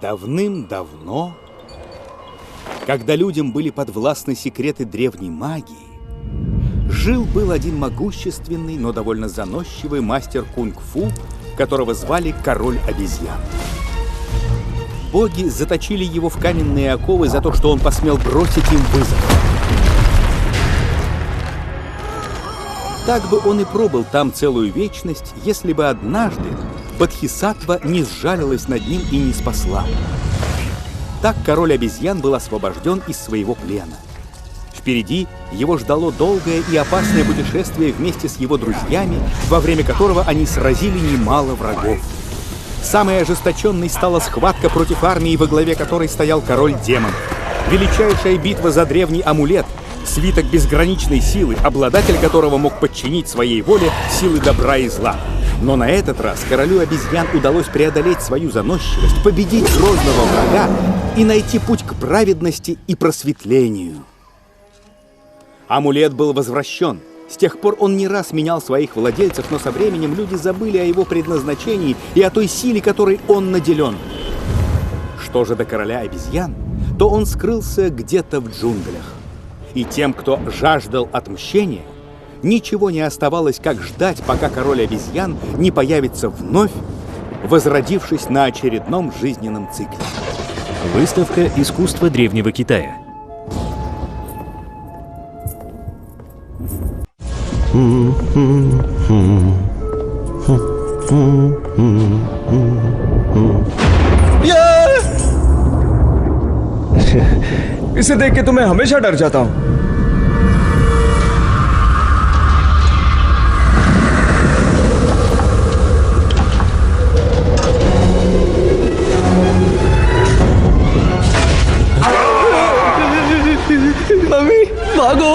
Давным-давно, когда людям были подвластны секреты древней магии, жил-был один могущественный, но довольно заносчивый мастер кунг-фу, которого звали Король Обезьян. Боги заточили его в каменные оковы за то, что он посмел бросить им вызов. Так бы он и пробыл там целую вечность, если бы однажды Бодхисаттва не сжалилась над ним и не спасла. Так Король Обезьян был освобожден из своего плена. Впереди его ждало долгое и опасное путешествие вместе с его друзьями, во время которого они сразили немало врагов. Самой ожесточенной стала схватка против армии, во главе которой стоял король демонов. Величайшая битва за древний амулет, свиток безграничной силы, обладатель которого мог подчинить своей воле силы добра и зла. Но на этот раз королю обезьян удалось преодолеть свою заносчивость, победить грозного врага и найти путь к праведности и просветлению. Амулет был возвращен. С тех пор он не раз менял своих владельцев, но со временем люди забыли о его предназначении и о той силе, которой он наделен. Что же до короля обезьян, то он скрылся где-то в джунглях. И тем, кто жаждал отмщения, ничего не оставалось, как ждать, пока король обезьян не появится вновь, возродившись на очередном жизненном цикле. Выставка искусства древнего Китая. इसे देख के तो मैं हमेशा डर जाता हूँ। मम्मी भागो।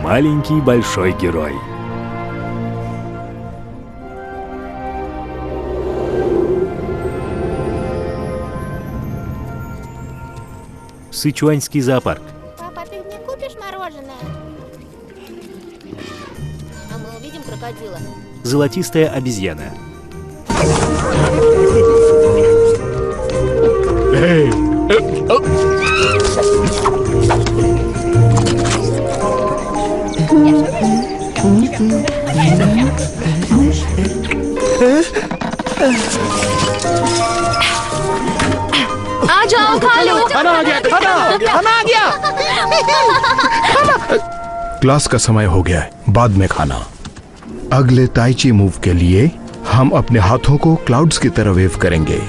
Маленький большой герой. Сычуаньский зоопарк. Папа, ты мне купишь мороженое? А мы увидим крокодила. Золотистая обезьяна. आ जाओ खा लो। खाना आ गया, खाना आ गया। क्लास का समय हो गया है, बाद में खाना। अगले ताइची मूव के लिए हम अपने हाथों को क्लाउड्स की तरह वेव करेंगे।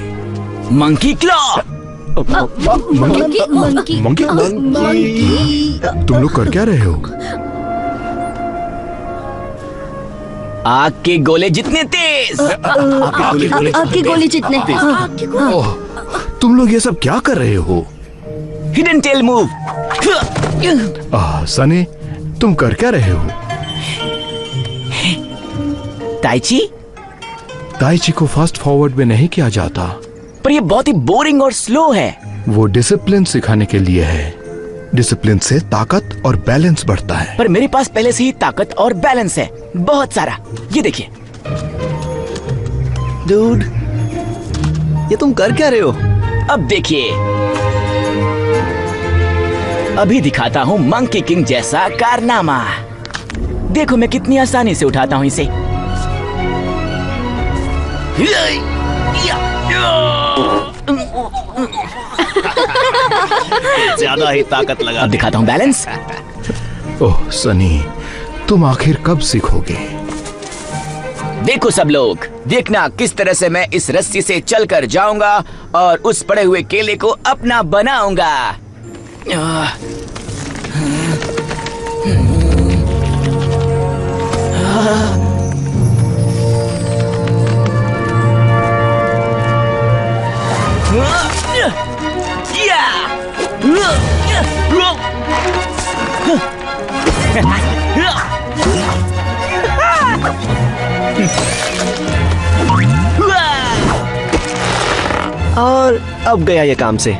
Monkey claw. मंकी मंकी तुम लोग कर क्या रहे हो? आग के गोले जितने तेज। आग के गोले जितने तेज। ओह, तुम लोग ये सब क्या कर रहे हो? Hidden tell move. सनी, तुम कर क्या रहे हो? ताइची? ताइची को फास्ट फॉरवर्ड में नहीं किया जाता। पर ये बहुत ही बोरिंग और स्लो है। वो डिसिप्लिन सिखाने के लिए है। डिसिप्लिन से ताकत और बैलेंस बढ़ता है। पर मेरे पास पहले से ही ताकत और बैलेंस है, बहुत सारा। ये देखिए। डूड, ये तुम कर क्या रहे हो? अब देखिए, अभी दिखाता हूँ मंकी किंग जैसा कारनामा। देखो मैं कितनी आसानी से उठाता हूँ इसे। ज्यादा ही ताकत लगा। अब दिखाता हूँ बैलेंस। ओह सनी, तुम आखिर कब सीखोगे? देखो सब लोग, देखना किस तरह से मैं इस रस्सी से चलकर जाऊंगा और उस पड़े हुए केले को अपना बनाऊंगा। और अब गया ये काम से।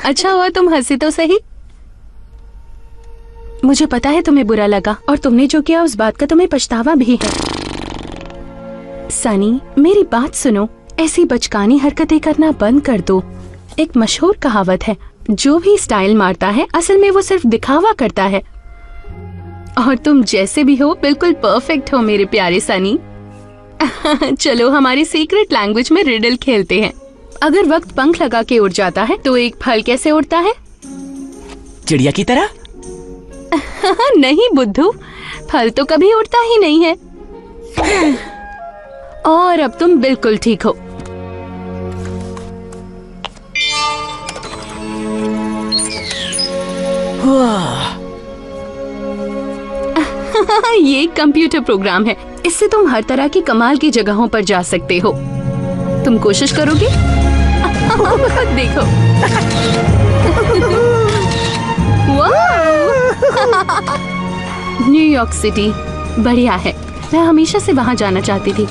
अच्छा हुआ तुम हंसी तो सही। मुझे पता है तुम्हें बुरा लगा और तुमने जो किया उस बात का तुम्हें पछतावा भी है। सनी मेरी बात सुनो, ऐसी बचकानी हरकतें करना बंद कर दो। एक मशहूर कहावत है, जो भी स्टाइल मारता है असल में वो सिर्फ दिखावा करता है। और तुम जैसे भी हो बिल्कुल परफेक्ट हो मेरे प्यारे सनी। चलो हमारी सीक्रेट लैंग्वेज में रिडल खेलते हैं। अगर वक्त पंख लगा के उड़ जाता है तो एक फल कैसे उड़ता है? चिड़िया की तरह? नहीं बुद्धू, फल तो कभी उड़ता ही नहीं है। और अब तुम बिल्कुल ठीक हो। ये एक कंप्यूटर प्रोग्राम है, इससे तुम हर तरह की कमाल की जगहों पर जा सकते हो। तुम कोशिश करोगे? देखो। न्यूयॉर्क सिटी बढ़िया है, मैं हमेशा से वहां जाना चाहती थी।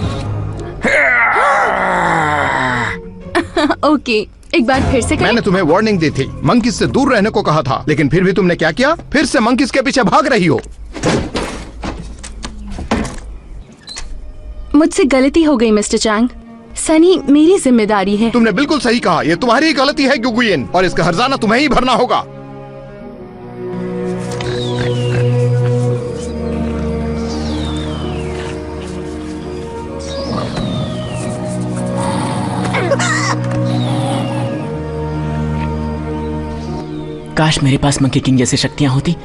ओके, एक बार फिर से करें? मैंने तुम्हें वार्निंग दी थी, मंकीज से दूर रहने को कहा था, लेकिन फिर भी तुमने क्या किया? फिर से मंकीज के पीछे भाग रही हो। मुझसे गलती हो गई मिस्टर चैंग। सनी मेरी जिम्मेदारी है। तुमने बिल्कुल सही कहा, ये तुम्हारी ही गलती है गुगुयन, और इसका हर्जाना तुम्हें ही भरना होगा। काश मेरे पास मंकी किंग जैसी शक्तियां होती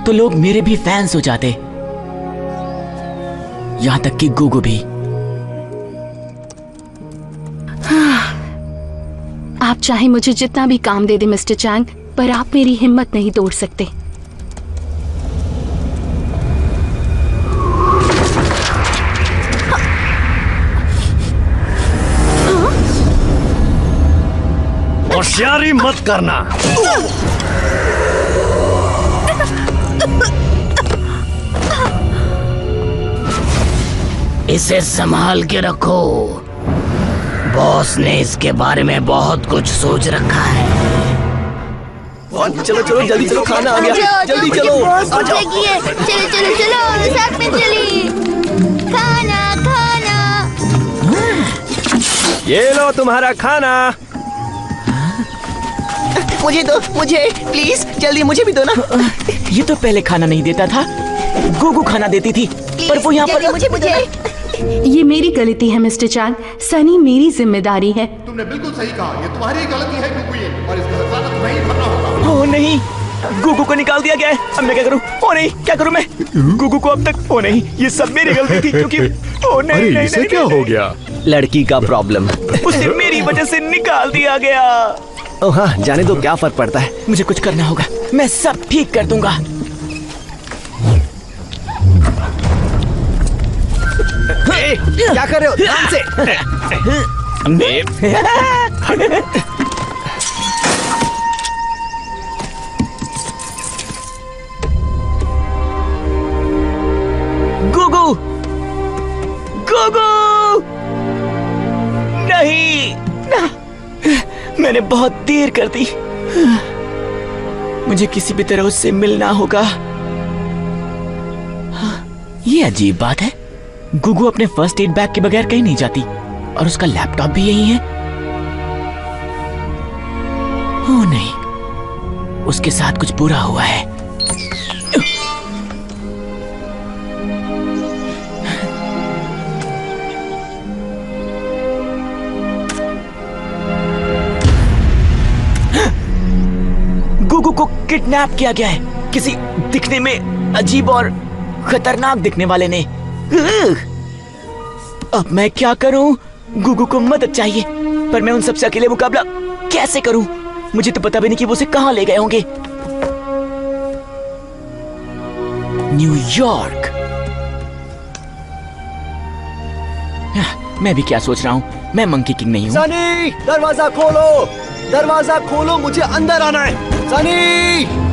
तो लोग मेरे भी फैंस हो जाते, यहां तक कि गुगु भी। आप चाहे मुझे जितना भी काम दे दे मिस्टर चैंग, पर आप मेरी हिम्मत नहीं तोड़ सकते। होशियारी मत करना। इसे संभाल के रखो, बॉस ने इसके बारे में बहुत कुछ सोच रखा है। चलो चलो जल्दी चलो, खाना आ गया, जल्दी चलो। चलो चलो चलो साथ में चलिए। खाना खाना। ये लो तुम्हारा खाना। मुझे दो, मुझे प्लीज, जल्दी मुझे भी दो ना। ये तो पहले खाना नहीं देता था, गुगु खाना देती थी, पर वो यहाँ पर मुझे। ये मेरी गलती है मिस्टर चैंग, सनी मेरी जिम्मेदारी है। तुमने बिल्कुल सही कहा, ये तुम्हारी ही गलती है गुगुयन, और इसका हर्जाना तुम्हें ही भरना होगा। ओ नहीं, गुगु को निकाल दिया गया है। अब मैं क्या करूं? ओ नहीं, क्या करूं मैं? गुगु को अब तक, ओ नहीं, ये सब मेरी गलती थी, क्योंकि ओ नहीं, अरे नहीं, इसे नहीं, क्या नहीं, हो गया? लड़की का प्रॉब्लम। उसे मेरी वजह से निकाल दिया गया। ओ हाँ, जाने दो, क्या फर्क पड़ता है। मुझे कुछ करना होगा, मैं सब ठीक कर दूंगा। क्या कर रहे हो? ध्यान से। गुगु, गुगु, नहीं ना, मैंने बहुत देर कर दी। मुझे किसी भी तरह उससे मिलना होगा। ये अजीब बात है, गुगु अपने फर्स्ट एड बैग के बगैर कहीं नहीं जाती, और उसका लैपटॉप भी यही है। ओह नहीं, उसके साथ कुछ बुरा हुआ है। गुगु को किडनैप किया गया है किसी दिखने में अजीब और खतरनाक दिखने वाले ने। अब मैं क्या करूं? गुगु को मदद चाहिए, पर मैं उन सबसे अकेले मुकाबला कैसे करूं? मुझे तो पता भी नहीं कि वो उसे कहां ले गए होंगे। न्यूयॉर्क। मैं भी क्या सोच रहा हूं, मैं मंकी किंग नहीं हूं। सनी, दरवाजा खोलो, दरवाजा खोलो, मुझे अंदर आना है। सनी!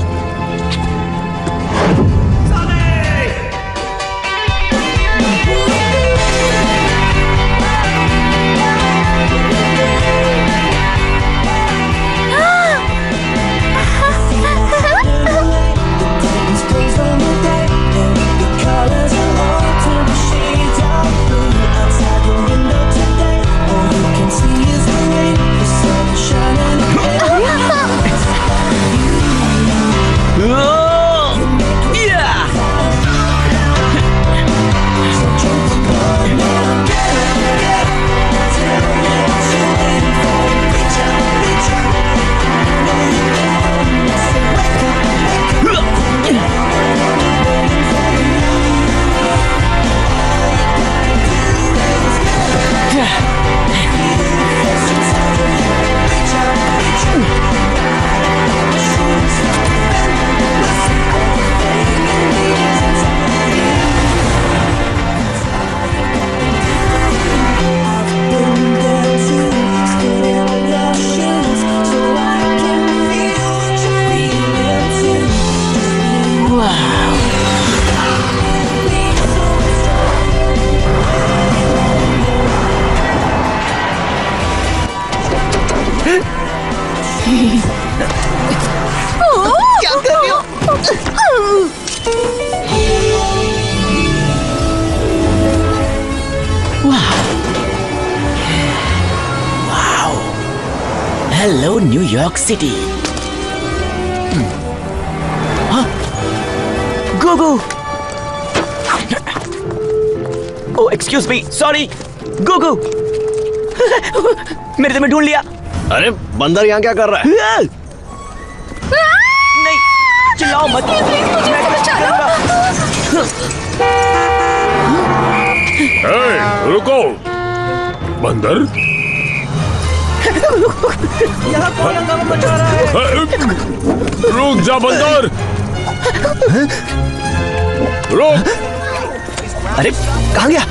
क्या कर रही हो? Hello New York city. गुगु। ओह एक्सक्यूज मी, सॉरी गुगु। मेरे तुम्हें ढूंढ लिया। अरे बंदर यहाँ क्या कर रहा है? नहीं, चिल्लाओ मत। मैं चेक करूंगा। रुको, बंदर। यहाँ कौन हंगामा मचा रहा है? रुक जा बंदर, रुक। अरे कहाँ गया?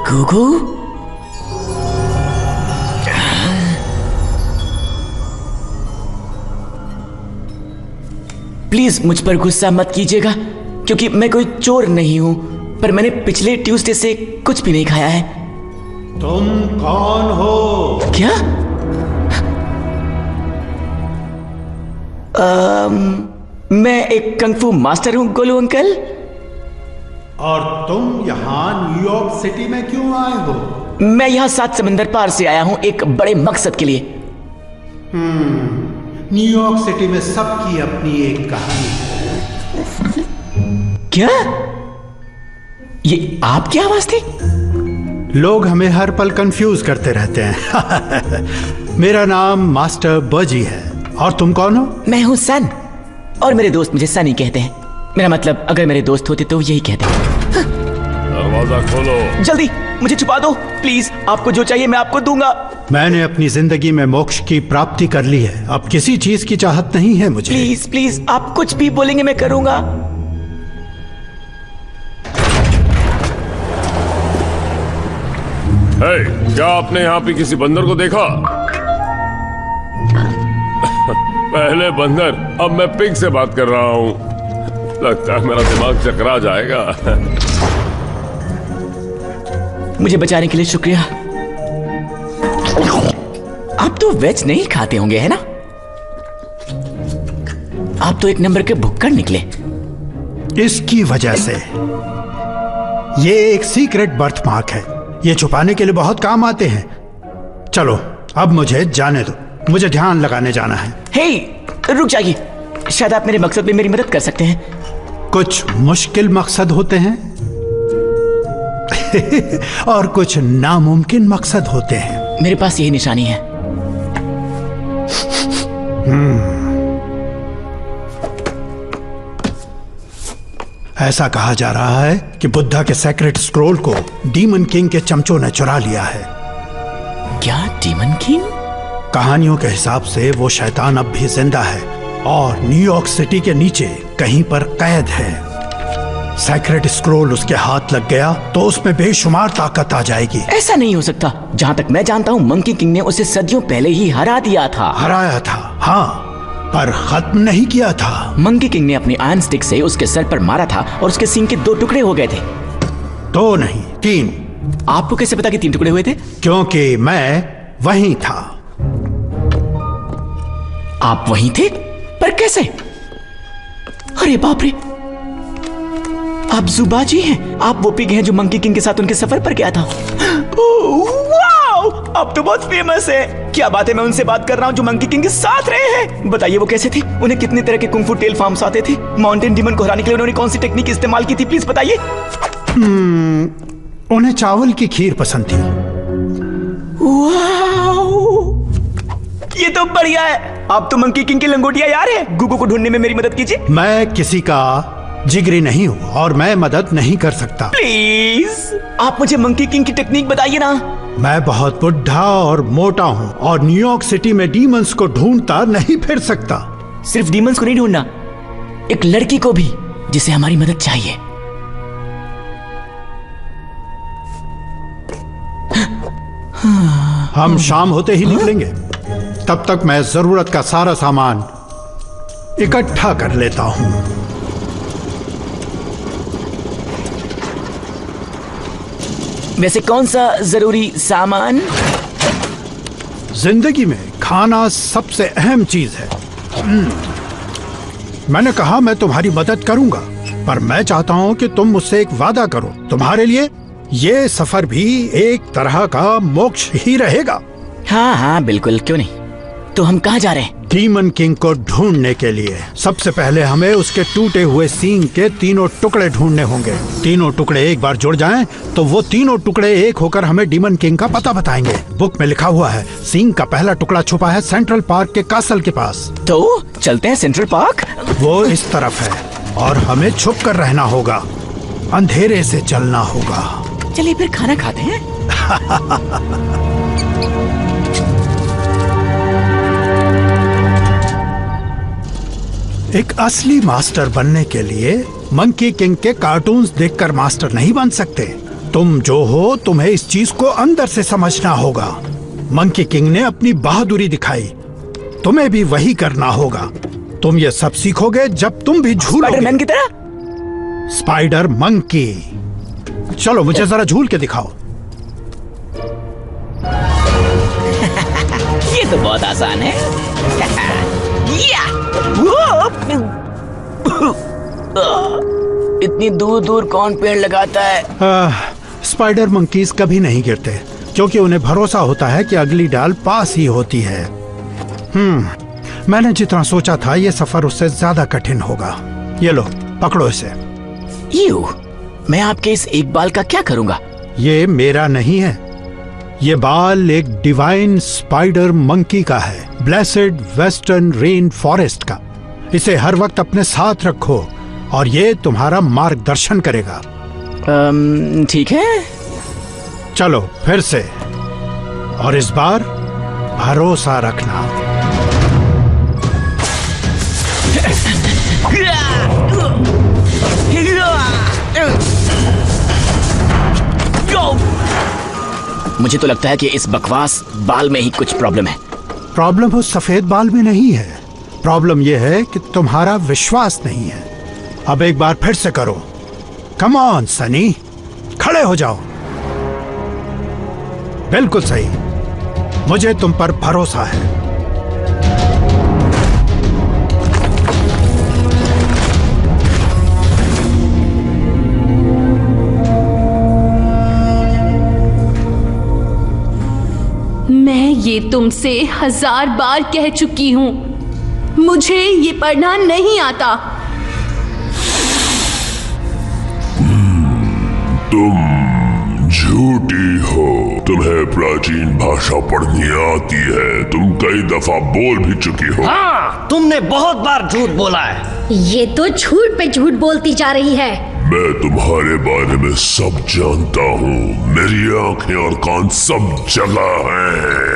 गुगु? प्लीज मुझ पर गुस्सा मत कीजिएगा, क्योंकि मैं कोई चोर नहीं हूं, पर मैंने पिछले ट्यूसडे से कुछ भी नहीं खाया है। तुम कौन हो? क्या? मैं एक कंगफू मास्टर हूं गोलू अंकल। और तुम यहाँ न्यूयॉर्क सिटी में क्यों आए हो? मैं यहाँ 7 समंदर पार से आया हूँ एक बड़े मकसद के लिए। न्यूयॉर्क सिटी में सबकी अपनी एक कहानी है। क्या? ये आपकी आवाज थी? लोग हमें हर पल कंफ्यूज करते रहते हैं। मेरा नाम मास्टर बर्जी है। और तुम कौन हो? मैं हूँ सन, और मेरे दोस्त मुझे सनी कहते हैं। मेरा मतलब अगर मेरे दोस्त होते तो यही कहते। दरवाजा खोलो। जल्दी, मुझे छुपा दो प्लीज। आपको जो चाहिए मैं आपको दूंगा। मैंने अपनी जिंदगी में मोक्ष की प्राप्ति कर ली है। अब किसी चीज की चाहत नहीं है मुझे। प्लीज प्लीज, आप कुछ भी बोलेंगे मैं करूंगा। क्या आपने यहाँ पे किसी बंदर को देखा? पहले बंदर, अब मैं पिग से बात कर रहा हूँ। लगता है मेरा दिमाग चकरा जाएगा। मुझे बचाने के लिए शुक्रिया। आप तो वेज नहीं खाते होंगे, है ना? आप तो एक नंबर के भुक्कड़ निकले। इसकी वजह से ये एक सीक्रेट बर्थ मार्क है। ये छुपाने के लिए बहुत काम आते हैं। चलो अब मुझे जाने दो, मुझे ध्यान लगाने जाना है। हे, रुक जाइए। शायद आप मेरे मकसद में मेरी मदद कर सकते हैं। कुछ मुश्किल मकसद होते हैं और कुछ नामुमकिन मकसद होते हैं। मेरे पास यही निशानी है। ऐसा कहा जा रहा है कि बुद्धा के सेक्रेट स्क्रोल को डीमन किंग के चमचों ने चुरा लिया है। क्या डीमन किंग? कहानियों के हिसाब से वो शैतान अब भी जिंदा है और न्यूयॉर्क सिटी के नीचे कहीं पर कैद है। सेक्रेट स्क्रोल उसके हाथ लग गया तो उसमें बेशुमार ताकत आ जाएगी। ऐसा नहीं हो सकता। जहाँ तक मैं जानता हूँ, मंकी किंग ने उसे सदियों पहले ही हरा दिया था। हराया था, हाँ, पर खत्म नहीं किया था। मंकी किंग ने अपनी आयरन स्टिक से उसके सर पर मारा था और उसके सींग के 2 टुकड़े हो गए थे। 2 नहीं, 3। आपको कैसे पता कि 3 टुकड़े हुए थे? क्योंकि मैं वहीं था। आप वहीं थे? पर कैसे? अरे बाप रे, आप जुबाजी हैं। आप वो पिग हैं जो मंकी किंग के साथ उनके सफर पर गया था। वाओ, आप तो बहुत फेमस है। क्या बात है, मैं उनसे बात कर रहा हूँ जो मंकी किंग के साथ रहे हैं। बताइए वो कैसे थे? उन्हें कितने तरह के कुंग-फू टेल फार्म्स आते थे? माउंटेन डीमन को हराने के लिए उन्होंने कौन सी टेक्निक इस्तेमाल की थी? प्लीज बताइए। उन्हें चावल की खीर पसंद थी। वाओ, ये तो बढ़िया है। आप तो मंकी किंग के लंगोटिया यार है। गुगु को ढूंढने में मेरी मदद कीजिए। मैं किसी का जिगरी नहीं हूँ और मैं मदद नहीं कर सकता। प्लीज आप मुझे मंकी किंग की टेक्निक बताइए ना। मैं बहुत बुढ़ा और मोटा हूँ और न्यूयॉर्क सिटी में डीमंस को ढूंढता नहीं फिर सकता। सिर्फ डीमंस को नहीं ढूंढना, एक लड़की को भी जिसे हमारी मदद चाहिए। हम शाम होते ही निकलेंगे। तब तक मैं जरूरत का सारा सामान इकट्ठा कर लेता हूं। वैसे कौन सा जरूरी सामान? जिंदगी में खाना सबसे अहम चीज है। मैंने कहा मैं तुम्हारी मदद करूंगा, पर मैं चाहता हूं कि तुम मुझसे एक वादा करो। तुम्हारे लिए ये सफर भी एक तरह का मोक्ष ही रहेगा। हाँ हाँ बिल्कुल, क्यों नहीं। तो हम कहाँ जा रहे हैं? डीमन किंग को ढूंढने के लिए। सबसे पहले हमें उसके टूटे हुए सींग के 3 टुकड़े ढूंढने होंगे। 3 टुकड़े एक बार जुड़ जाएं, तो वो 3 टुकड़े एक होकर हमें डीमन किंग का पता बताएंगे। बुक में लिखा हुआ है सींग का पहला टुकड़ा छुपा है सेंट्रल पार्क के कासल के पास। तो चलते हैं सेंट्रल पार्क। वो इस तरफ है और हमें छुप कर रहना होगा, अंधेरे से चलना होगा। चलिए फिर खाना खाते हैं। एक असली मास्टर बनने के लिए मंकी किंग के कार्टून्स देखकर मास्टर नहीं बन सकते। तुम जो हो, तुम्हें इस चीज को अंदर से समझना होगा। मंकी किंग ने अपनी बहादुरी दिखाई, तुम्हें भी वही करना होगा। तुम ये सब सीखोगे जब तुम भी झूलोगे। स्पाइडरमैन की तरह? Spider monkey. चलो मुझे जरा झूल के दिखाओ। ये तो बहुत आसान है। इतनी दूर दूर कौन पेड़ लगाता है? स्पाइडर मंकीज कभी नहीं गिरते क्योंकि उन्हें भरोसा होता है कि अगली डाल पास ही होती है। मैंने जितना सोचा था ये सफर उससे ज्यादा कठिन होगा। ये लो पकड़ो इसे। मैं आपके इस एक बाल का क्या करूंगा? ये मेरा नहीं है, ये बाल एक डिवाइन स्पाइडर मंकी का है, ब्लेसेड वेस्टर्न रेन फॉरेस्ट का। इसे हर वक्त अपने साथ रखो और ये तुम्हारा मार्गदर्शन करेगा। ठीक है। चलो फिर से, और इस बार भरोसा रखना। मुझे तो लगता है कि इस बकवास बाल में ही कुछ प्रॉब्लम है। प्रॉब्लम उस सफेद बाल में नहीं है, प्रॉब्लम यह है कि तुम्हारा विश्वास नहीं है। अब एक बार फिर से करो। कम ऑन सनी, खड़े हो जाओ। बिल्कुल सही, मुझे तुम पर भरोसा है। मैं ये तुमसे 1000 बार कह चुकी हूँ, मुझे ये पढ़ना नहीं आता। तुम झूठी हो। तुम्हें प्राचीन भाषा पढ़नी आती है। तुम कई दफा बोल भी चुकी हो। हाँ, तुमने बहुत बार झूठ बोला है। ये तो झूठ पे झूठ बोलती जा रही है। मैं तुम्हारे बारे में सब जानता हूँ। मेरी आंखें और कान सब जगह हैं।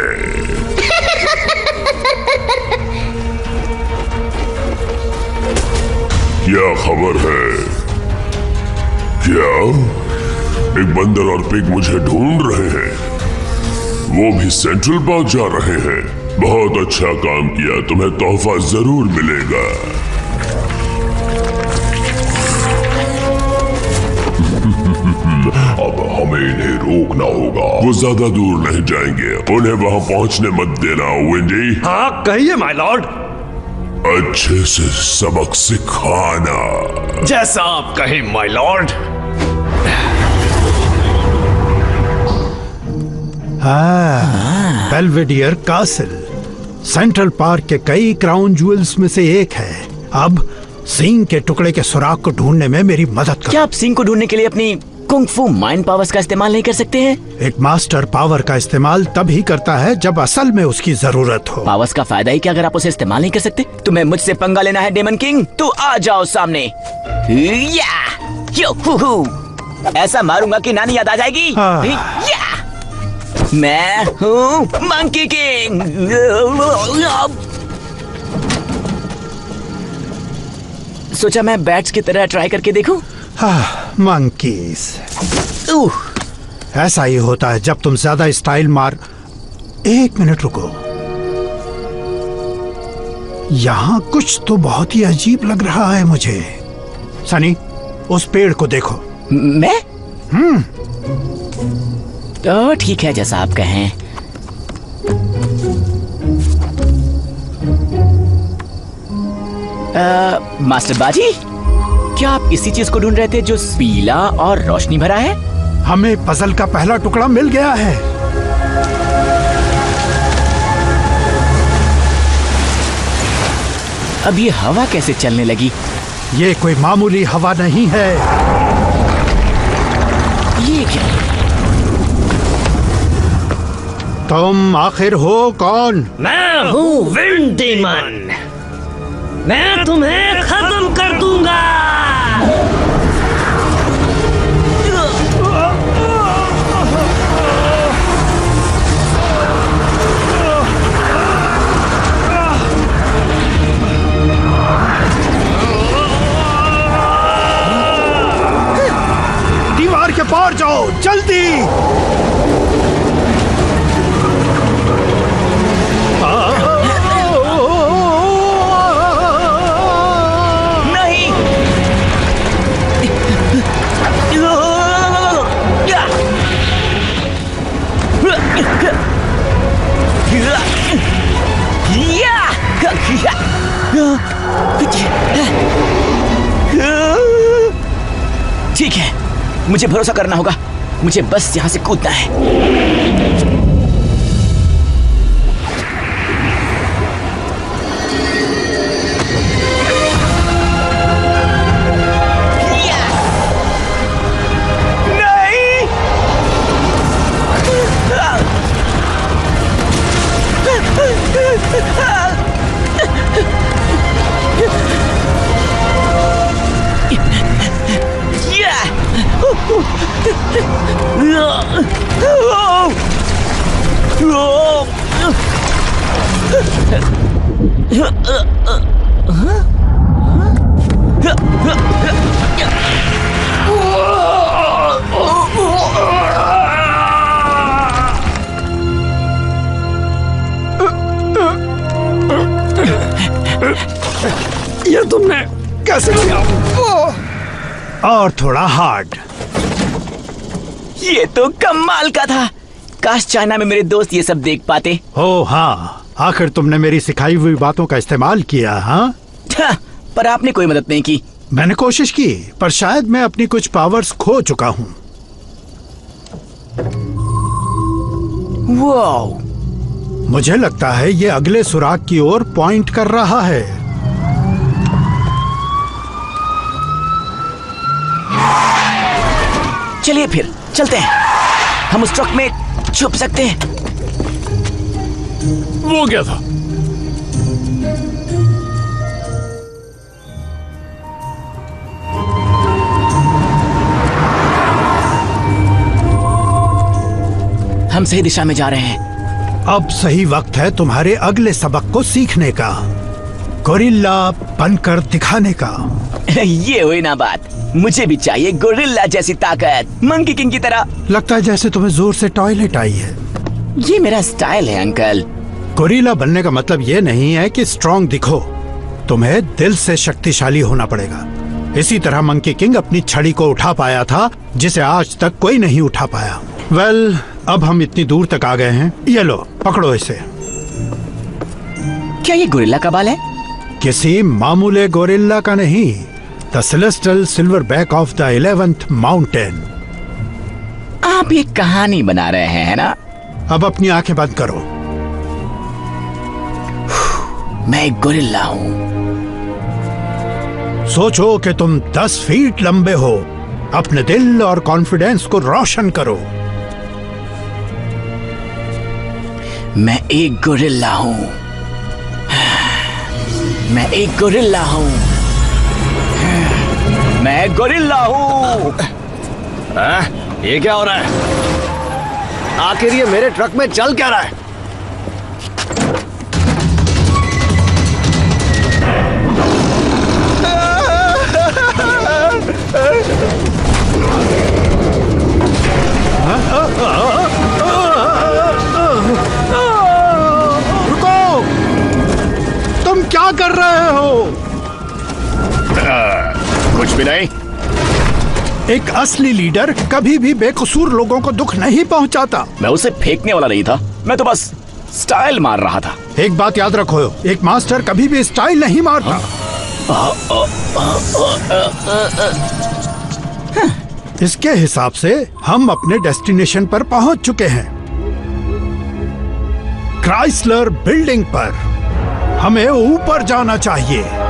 क्या खबर है? क्या एक बंदर और पिग मुझे ढूंढ रहे हैं? वो भी सेंट्रल पार्क जा रहे हैं। बहुत अच्छा काम किया, तुम्हें तोहफा जरूर मिलेगा। अब हमें इन्हें रोकना होगा। वो ज्यादा दूर नहीं जाएंगे। उन्हें वहां पहुंचने मत देना विंडी। हाँ कहिए माय लॉर्ड। अच्छे से सबक सिखाना। जैसा आप कहें my Lord. Belvedere castle central park के कई क्राउन ज्वेल्स में से एक है। अब सिंह के टुकड़े के सुराग को ढूंढने में मेरी मदद करो। क्या आप सिंह को ढूंढने के लिए अपनी कुंग फू माइंड पावर्स का इस्तेमाल नहीं कर सकते हैं? एक मास्टर पावर का इस्तेमाल तभी करता है जब असल में उसकी जरूरत हो। पावर्स का फायदा ही क्या अगर आप उसे इस्तेमाल नहीं कर सकते? तुम्हें मुझसे पंगा लेना है डेमन किंग? तो आ जाओ सामने। ऐसा मारूंगा कि नानी याद आ जाएगी। मैं हूँ मंकी किंग। सोचा मैं बैट्स की तरह ट्राई करके देखूं। मंकीज, ऐसा ही होता है जब तुम ज्यादा स्टाइल मार। एक मिनट रुको, यहाँ कुछ तो बहुत ही अजीब लग रहा है मुझे। सनी, उस पेड़ को देखो। मैं? तो ठीक है, जैसा आप कहें। मास्टर बाजी, क्या आप इसी चीज को ढूंढ रहे थे जो पीला और रोशनी भरा है? हमें पजल का पहला टुकड़ा मिल गया है। अब ये हवा कैसे चलने लगी? ये कोई मामूली हवा नहीं है। ये क्या? तुम आखिर हो कौन? मैं हूँ विंड डीमन। मैं तुम्हें खत्म कर दूंगा। दीवार के पार जाओ, जल्दी। ठीक है, मुझे भरोसा करना होगा। मुझे बस यहाँ से कूदना है। और थोड़ा हार्ड। ये तो कमाल का था। काश चाइना में मेरे दोस्त ये सब देख पाते। ओ हाँ, आखिर तुमने मेरी सिखाई हुई बातों का इस्तेमाल किया। हाँ, पर आपने कोई मदद नहीं की। मैंने कोशिश की, पर शायद मैं अपनी कुछ पावर्स खो चुका हूँ। वाओ, मुझे लगता है ये अगले सुराग की ओर पॉइंट कर रहा है। चलिए फिर चलते हैं। हम उस ट्रक में छुप सकते हैं। वो क्या था? हम सही दिशा में जा रहे हैं। अब सही वक्त है तुम्हारे अगले सबक को सीखने का, गोरिल्ला बनकर दिखाने का। ये हुई ना बात। मुझे भी चाहिए गोरिल्ला जैसी ताकत, मंकी किंग की तरह। लगता है जैसे तुम्हें जोर से टॉयलेट आई है। ये मेरा स्टाइल है अंकल। गोरिल्ला बनने का मतलब ये नहीं है कि स्ट्रॉन्ग दिखो, तुम्हें दिल से शक्तिशाली होना पड़ेगा। इसी तरह मंकी किंग अपनी छड़ी को उठा पाया था जिसे आज तक कोई नहीं उठा पाया। वेल, अब हम इतनी दूर तक आ गए हैं। ये लो, पकड़ो इसे। क्या ये गोरिल्ला का बाल है? किसी मामूले गोरिल्ला का नहीं, the celestial silverback of the 11th mountain. आप ये कहानी बना रहे हैं, है ना? अब अपनी आंखें बंद करो। मैं एक गोरिल्ला हूं। सोचो कि तुम 10 फीट लंबे हो। अपने दिल और कॉन्फिडेंस को रोशन करो। मैं एक गोरिल्ला हूं। मैं एक गोरिल्ला हूं। मैं गोरिल्ला हूं। ये क्या हो रहा है? आखिर ये मेरे ट्रक में चल क्या रहा है? रुको, तुम क्या कर रहे हो? कुछ भी नहीं। एक असली लीडर कभी भी बेकसूर लोगों को दुख नहीं पहुंचाता। मैं उसे फेंकने वाला नहीं था, मैं तो बस स्टाइल मार रहा था। एक बात याद रखो, एक मास्टर कभी भी स्टाइल नहीं मारता। इसके हिसाब से हम अपने डेस्टिनेशन पर पहुंच चुके हैं, क्राइसलर बिल्डिंग पर। हमें ऊपर जाना चाहिए।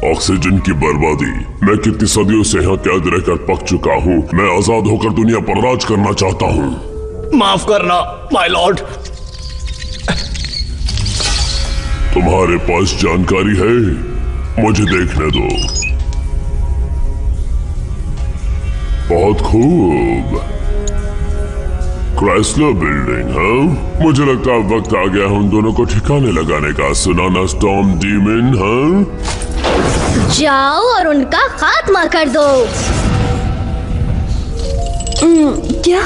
ऑक्सीजन की बर्बादी। मैं कितनी सदियों से यहाँ कैद रहकर पक चुका हूँ। मैं आजाद होकर दुनिया पर राज करना चाहता हूँ। माफ करना माय लॉर्ड। तुम्हारे पास जानकारी है? मुझे देखने दो। बहुत खूब। क्राइसलर बिल्डिंग, हाँ? मुझे लगता है वक्त आ गया उन दोनों को ठिकाने लगाने का। सुनाना स्टॉर्म डीमन, हाँ? जाओ और उनका खात्मा कर दो। क्या?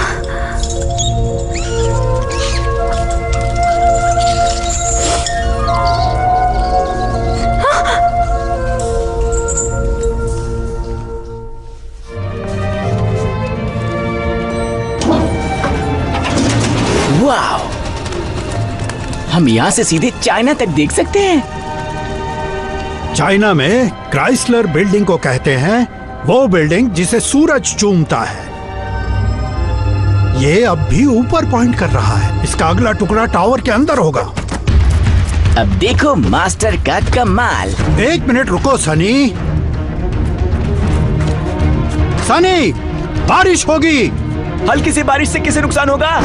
वाह! हम यहाँ से सीधे चाइना तक देख सकते हैं। चाइना में क्राइसलर बिल्डिंग को कहते हैं वो बिल्डिंग जिसे सूरज चूमता है। ये अब भी ऊपर पॉइंट कर रहा है। इसका अगला टुकड़ा टावर के अंदर होगा। अब देखो मास्टर का कमाल। 1 मिनट रुको सनी। सनी, बारिश होगी। हल्की सी बारिश से किसे नुकसान होगा?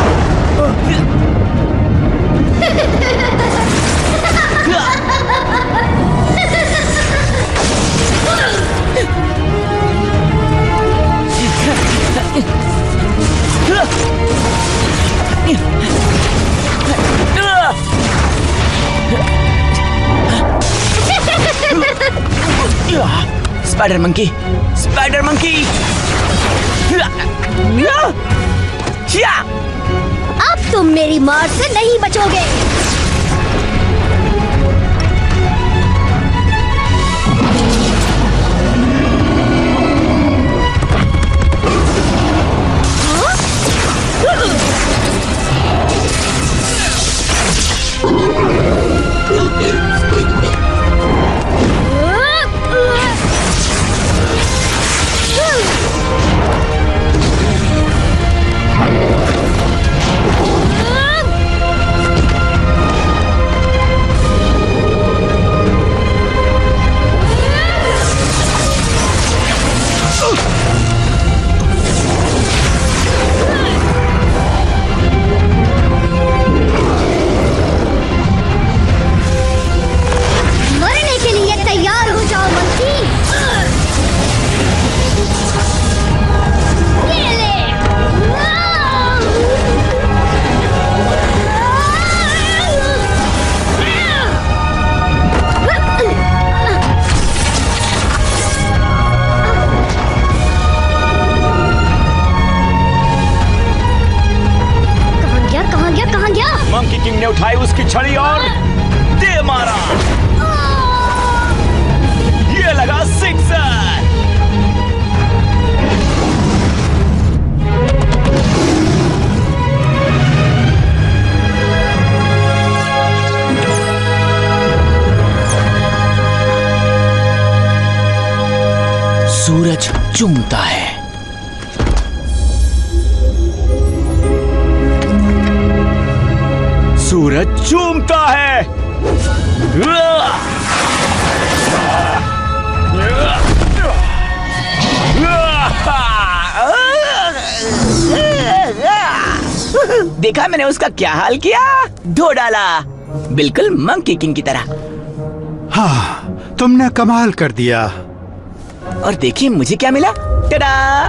Spider monkey, spider monkey. अब तुम मेरी मार से नहीं बचोगे। मंकी किंग ने उठाई उसकी छड़ी और दे मारा। ये लगा सिक्सर। सूरज चुमता है। सूरज चूमता है। देखा मैंने उसका क्या हाल किया, धो डाला, बिल्कुल मंकी किंग की तरह। हाँ, तुमने कमाल कर दिया। और देखिए मुझे क्या मिला। टडा!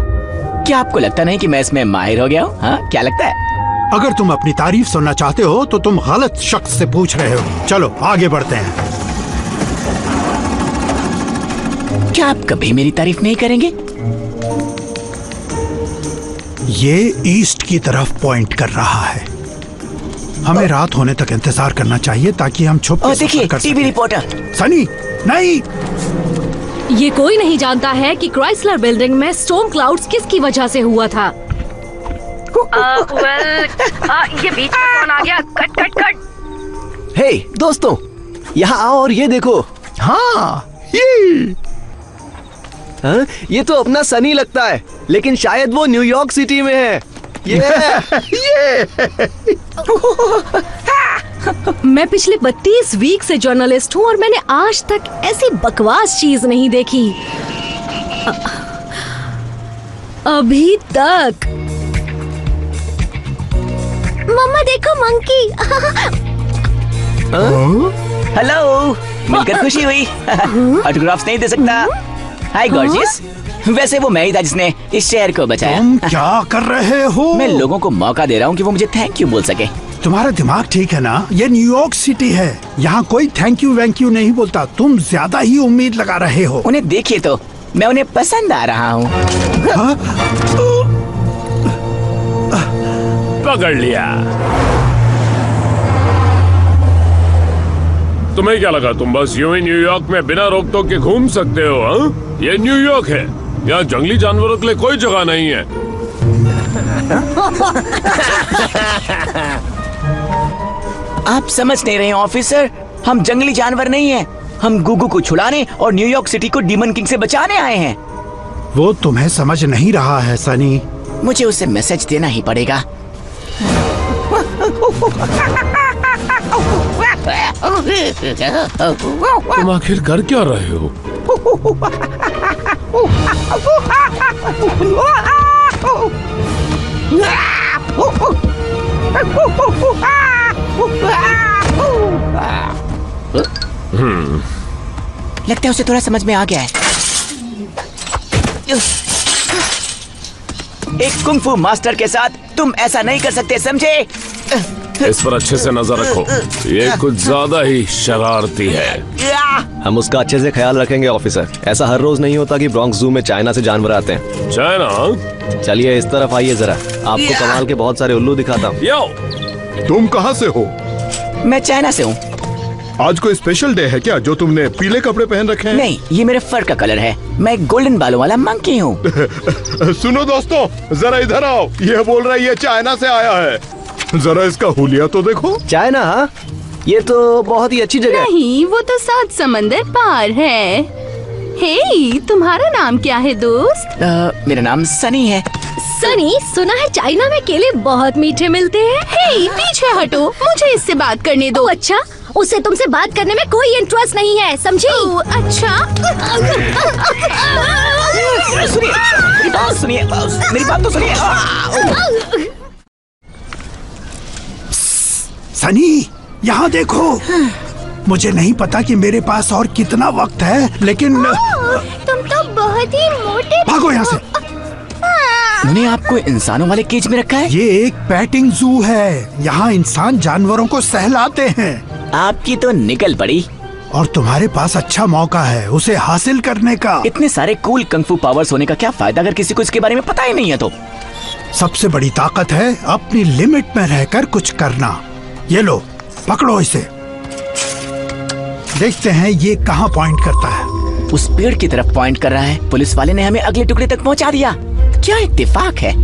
क्या आपको लगता नहीं कि मैं इसमें माहिर हो गया हूँ? हाँ, क्या लगता है? अगर तुम अपनी तारीफ सुनना चाहते हो तो तुम गलत शख्स से पूछ रहे हो। चलो आगे बढ़ते हैं। क्या आप कभी मेरी तारीफ नहीं करेंगे? ये ईस्ट की तरफ पॉइंट कर रहा है। हमें रात होने तक इंतजार करना चाहिए ताकि हम छुप कर देखिए कर टीवी रिपोर्टर। सनी नहीं, ये कोई नहीं जानता है कि क्राइसलर बिल्डिंग में स्टॉर्म क्लाउड्स किसकी वजह से हुआ था। ये बीच में कौन आ गया? Cut cut cut. हे दोस्तों, यहाँ आओ और ये देखो। हाँ, ये तो अपना सनी लगता है, लेकिन शायद वो न्यूयॉर्क सिटी में है। मैं पिछले 32 वीक से जर्नलिस्ट हूँ और मैंने आज तक ऐसी बकवास चीज नहीं देखी अभी तक। मम्मा देखो मंकी। हेलो, मिलकर खुशी हुई। ऑटोग्राफ्स नहीं दे सकता। हाय गॉर्जियस। वैसे वो मैं ही था जिसने इस शहर को बचाया। तुम क्या कर रहे हो? मैं लोगों को मौका दे रहा हूँ कि वो मुझे थैंक यू बोल सके। तुम्हारा दिमाग ठीक है ना? ये न्यूयॉर्क सिटी है, यहाँ कोई थैंक यू वैंक यू नहीं बोलता। तुम ज्यादा ही उम्मीद लगा रहे हो। उन्हें देखिए तो, मैं उन्हें पसंद आ रहा हूँ। पकड़ लिया। तुम्हें क्या लगा तुम बस यूं ही न्यूयॉर्क में बिना रोक टोक के घूम सकते हो? हाँ? ये न्यूयॉर्क है, यहाँ जंगली जानवरों के लिए कोई जगह नहीं है। आप समझ नहीं रहे ऑफिसर, हम जंगली जानवर नहीं हैं। हम गुगु को छुड़ाने और न्यूयॉर्क सिटी को डीमन किंग से बचाने आए हैं। वो तुम्हें समझ नहीं रहा है सनी। मुझे उसे मैसेज देना ही पड़ेगा। तुम आखिर कर क्या रहे हो? लगता है उसे थोड़ा समझ में आ गया है। एक कुंग फू मास्टर के साथ तुम ऐसा नहीं कर सकते, समझे? इस पर अच्छे से नजर रखो, ये कुछ ज्यादा ही शरारती है। हम उसका अच्छे से ख्याल रखेंगे ऑफिसर। ऐसा हर रोज नहीं होता कि ब्रॉन्क्स जू में चाइना से जानवर आते हैं। चाइना? चलिए इस तरफ आइए जरा, आपको कमाल के बहुत सारे उल्लू दिखाता हूँ। तुम कहाँ से हो? मैं चाइना से हूँ। आज कोई स्पेशल डे है क्या जो तुमने पीले कपड़े पहन रखे हैं? नहीं, ये मेरे फर का कलर है। मैं एक गोल्डन बालों वाला मंकी हूँ। सुनो दोस्तों, जरा इधर आओ। ये बोल रहा है ये चाइना से आया है। जरा इसका हुलिया तो देखो। चाइना? हाँ, ये तो बहुत ही अच्छी जगह है। नहीं, वो तो 7 समंदर पार है। हे, तुम्हारा नाम क्या है दोस्त? मेरा नाम सनी है। सनी, सुना है चाइना में केले बहुत मीठे मिलते हैं। हे, पीछे हटो, मुझे इससे बात करने दो। अच्छा, उसे तुमसे बात करने में कोई इंटरेस्ट नहीं है, समझी? अच्छा। सुनिए, मेरी बात तो सुनिए। सनी, यहाँ देखो। मुझे नहीं पता कि मेरे पास और कितना वक्त है, लेकिन तुम तो बहुत ही मोटे। भागो यहाँ से। उन्हें आपको इंसानों वाले केज में रखा है? ये एक पेटिंग जू है। यहाँ इंसान जानवरों को सहलाते हैं। आपकी तो निकल पड़ी। और तुम्हारे पास अच्छा मौका है उसे हासिल करने का। इतने सारे कूल कंग-फू पावर्स होने का क्या फायदा अगर किसी को इसके बारे में पता ही नहीं है तो? सबसे बड़ी ताकत है अपनी लिमिट में रहकर कुछ करना। ये लो, पकड़ो इसे। देखते हैं ये कहाँ पॉइंट करता है। उस पेड़ की तरफ पॉइंट कर रहा है। पुलिस वाले ने हमें अगले टुकड़े तक पहुँचा दिया। क्या इत्तेफाक है।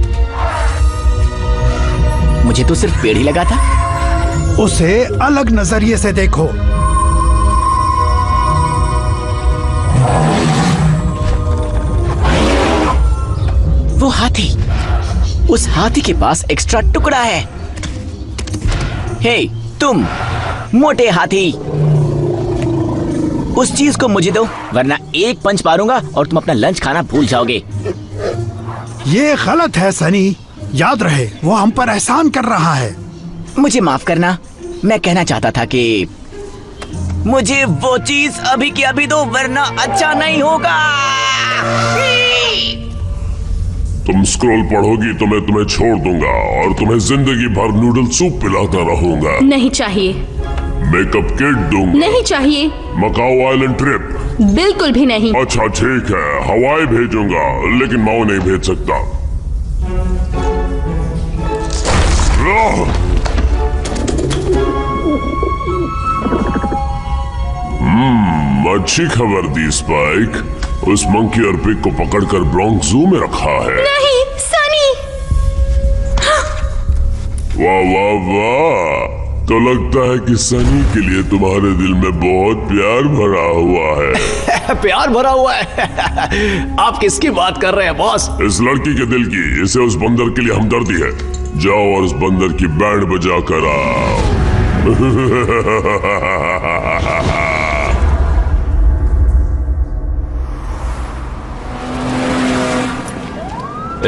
मुझे तो सिर्फ पेड़ ही लगा था। उसे अलग नजरिए से देखो। वो हाथी, उस हाथी के पास एक्स्ट्रा टुकड़ा है। हे तुम मोटे हाथी, उस चीज को मुझे दो वरना एक पंच मारूंगा और तुम अपना लंच खाना भूल जाओगे। ये गलत है सनी, याद रहे वो हम पर एहसान कर रहा है। मुझे माफ करना, मैं कहना चाहता था कि मुझे वो चीज अभी की अभी दो वरना अच्छा नहीं होगा। तुम स्क्रॉल पढ़ोगी तो मैं तुम्हें छोड़ दूंगा और तुम्हें जिंदगी भर नूडल सूप पिलाता रहूंगा। नहीं चाहिए। मेकअप किट दूंगा। नहीं चाहिए। Macao island trip? बिल्कुल भी नहीं। अच्छा ठीक है, हवाई भेजूंगा लेकिन माओ नहीं भेज सकता। अच्छी खबर दी स्पाइक। उस मंकी और पिग को पकड़कर ब्रॉन्क्स जू में रखा है। नहीं सनी। वाह वाह वाह, तो लगता है कि सनी के लिए तुम्हारे दिल में बहुत प्यार भरा हुआ है। प्यार भरा हुआ है? आप किसकी बात कर रहे हैं बॉस? इस लड़की के दिल की। इसे उस बंदर के लिए हमदर्दी है। जाओ और उस बंदर की बैंड बजा कर आओ।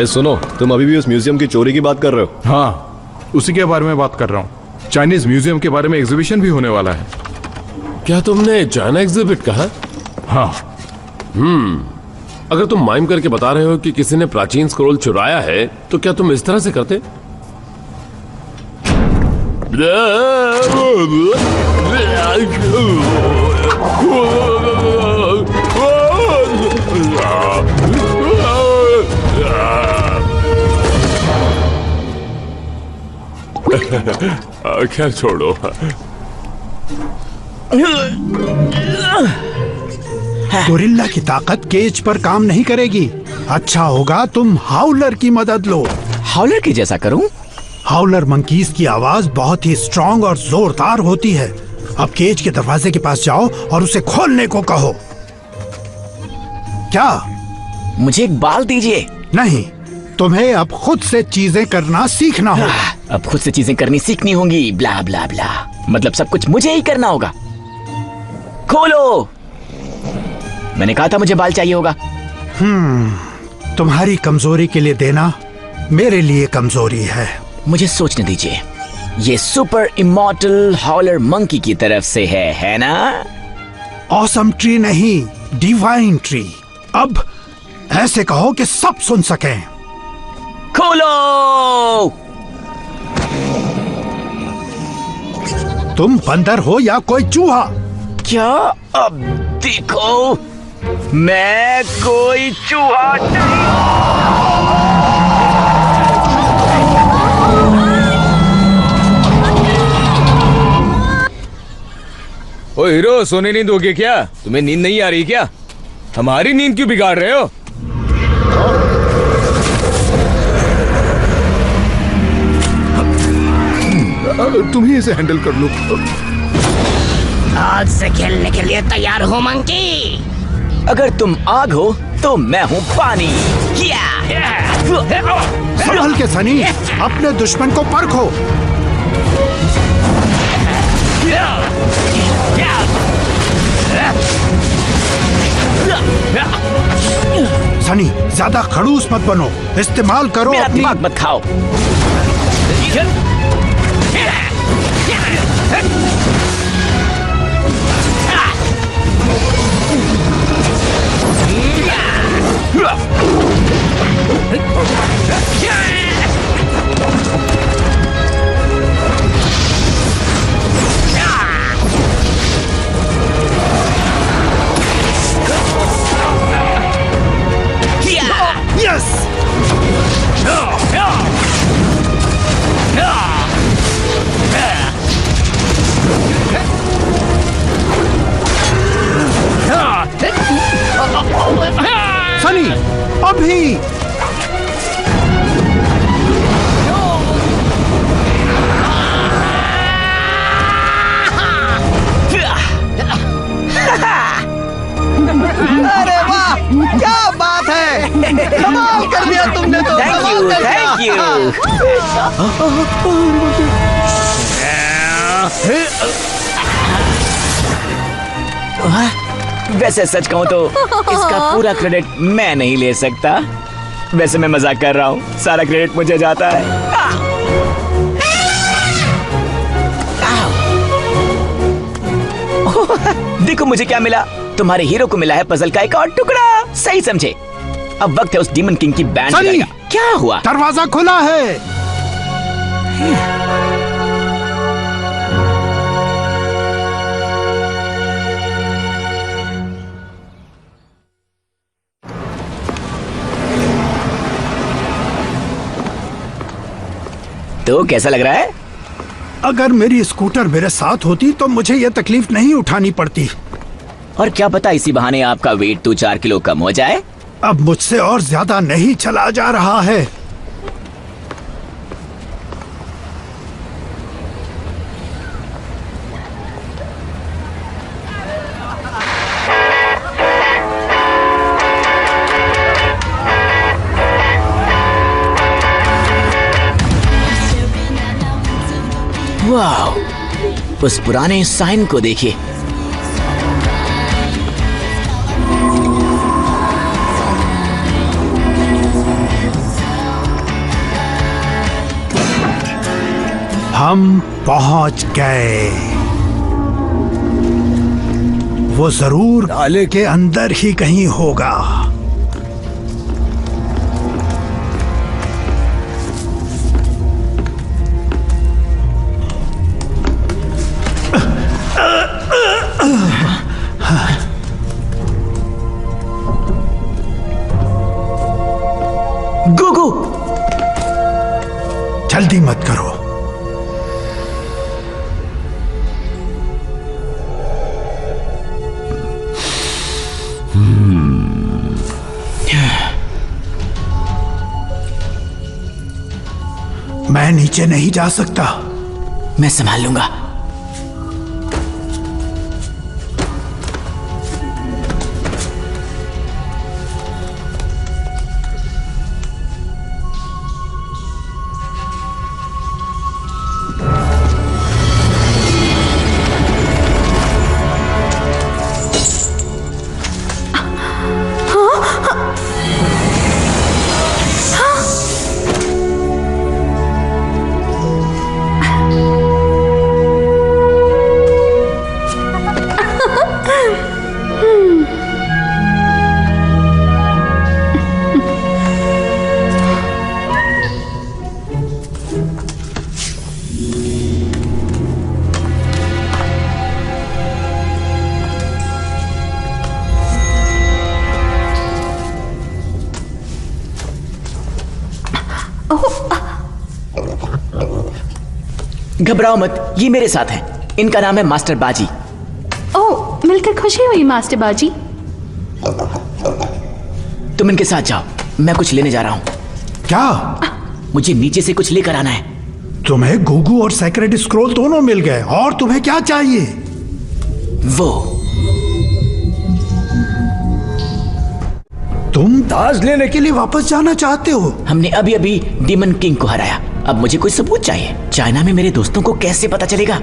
सुनो, तुम अभी भी उस म्यूजियम की चोरी की बात कर रहे हो? हाँ, उसी के बारे में बात कर रहा हूँ। चाइनीज म्यूजियम के बारे में एग्जीबिशन भी होने वाला है। क्या तुमने चाइना एग्जिबिट कहा? हाँ। अगर तुम माइम करके बता रहे हो कि किसी ने प्राचीन स्क्रोल चुराया है तो क्या तुम इस तरह से करते? खैर छोड़ो। गोरिल्ला की ताकत केज पर काम नहीं करेगी। अच्छा होगा तुम हाउलर की मदद लो। हाउलर की जैसा करूं? हाउलर मंकीज की आवाज बहुत ही स्ट्रॉन्ग और जोरदार होती है। अब केज के दरवाजे के पास जाओ और उसे खोलने को कहो। क्या? मुझे एक बाल दीजिए। नहीं, तुम्हें अब खुद से चीजें करना सीखना होगा। अब खुद से चीजें करनी सीखनी होंगी। ब्ला ब्ला ब्ला, मतलब सब कुछ मुझे ही करना होगा। खोलो। मैंने कहा था मुझे बाल चाहिए होगा। तुम्हारी कमजोरी के लिए देना मेरे लिए कमजोरी है। मुझे सोचने दीजिए। ये सुपर इमॉर्टल हाउलर मंकी की तरफ से है ना? ऑसम ट्री नहीं, डिवाइन ट्री। अब ऐसे कहो कि सब सुन सकें। खोलो। तुम बंदर हो या कोई चूहा? क्या? अब देखो, मैं कोई चूहा नहीं। ओ हीरो, सोने नींद हो गई क्या? तुम्हें नींद नहीं आ रही क्या? हमारी नींद क्यों बिगाड़ रहे हो? तुम ही इसे हैंडल कर लो। आज से खेलने के लिए तैयार हो मंकी? अगर तुम आग हो तो मैं हूँ पानी। संभल के सनी, अपने दुश्मन को परखो। सनी, ज्यादा खड़ूस मत बनो, इस्तेमाल करो मेरा अपनी दिमाग मत खाओ। यस! सनी, अभी! अरे वाह, क्या बात है! कमाल कर दिया तुमने तो। Thank you, thank you. वैसे सच कहूँ तो इसका पूरा क्रेडिट मैं नहीं ले सकता। वैसे मैं मजाक कर रहा हूँ, सारा क्रेडिट मुझे जाता है। देखो मुझे क्या मिला। तुम्हारे हीरो को मिला है पजल का एक और टुकड़ा। सही समझे। अब वक्त है उस डीमन किंग की बैंड सनी, क्या हुआ? दरवाजा खुला है। तो कैसा लग रहा है? अगर मेरी स्कूटर मेरे साथ होती तो मुझे ये तकलीफ नहीं उठानी पड़ती। और क्या पता इसी बहाने आपका वेट 2-4 किलो कम हो जाए। अब मुझसे और ज्यादा नहीं चला जा रहा है। वाह, उस पुराने साइन को देखिए। हम पहुंच गए। वो जरूर नाले के अंदर ही कहीं होगा। गुगु, जल्दी मत करो। मैं नीचे नहीं जा सकता। मैं संभाल लूंगा। घबराओ मत, ये मेरे साथ हैं। इनका नाम है मास्टर बाजी। ओह, मिलकर खुशी हुई मास्टर बाजी। तुम इनके साथ जाओ, मैं कुछ लेने जा रहा हूँ। क्या? मुझे नीचे से कुछ लेकर आना है। तुम्हें गुगु और सेक्रेट स्क्रोल दोनों मिल गए, और तुम्हें क्या चाहिए? वो तुम ताज लेने के लिए वापस जाना चाहते हो? हमने अभी अभी डीमन किंग को हराया, अब मुझे कोई सबूत चाहिए। चाइना में मेरे दोस्तों को कैसे पता चलेगा?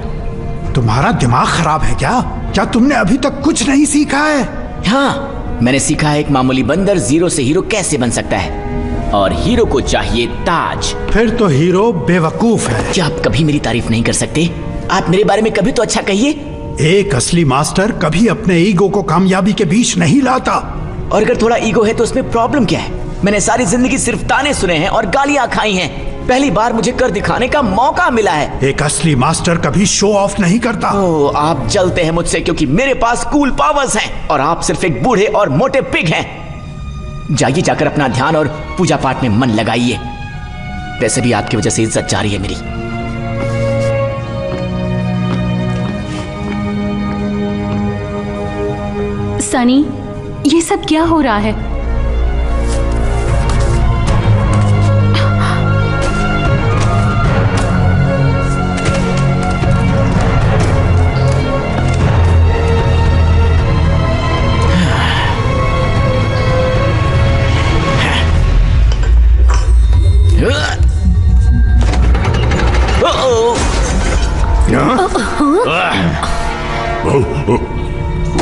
तुम्हारा दिमाग खराब है क्या? क्या तुमने अभी तक कुछ नहीं सीखा है? हाँ, मैंने सीखा है एक मामूली बंदर जीरो से हीरो कैसे बन सकता है, और हीरो को चाहिए ताज। फिर तो हीरो बेवकूफ है। क्या आप कभी मेरी तारीफ नहीं कर सकते? आप मेरे बारे में कभी तो अच्छा कहिए। एक असली मास्टर कभी अपने ईगो को कामयाबी के बीच नहीं लाता। और अगर थोड़ा ईगो है तो उसमें प्रॉब्लम क्या है? मैंने सारी जिंदगी सिर्फ ताने सुने हैं और गालियां खाई हैं। पहली बार मुझे कर दिखाने का मौका मिला है। एक असली मास्टर कभी शो ऑफ नहीं करता। ओह, आप जलते हैं मुझसे क्योंकि मेरे पास कूल पावर्स हैं और आप सिर्फ एक बूढ़े और मोटे पिग हैं। जाइए, जाकर अपना ध्यान और पूजा पाठ में मन लगाइए। वैसे भी आपकी वजह से इज्जत जा रही है मेरी। सनी, ये सब क्या हो रहा है?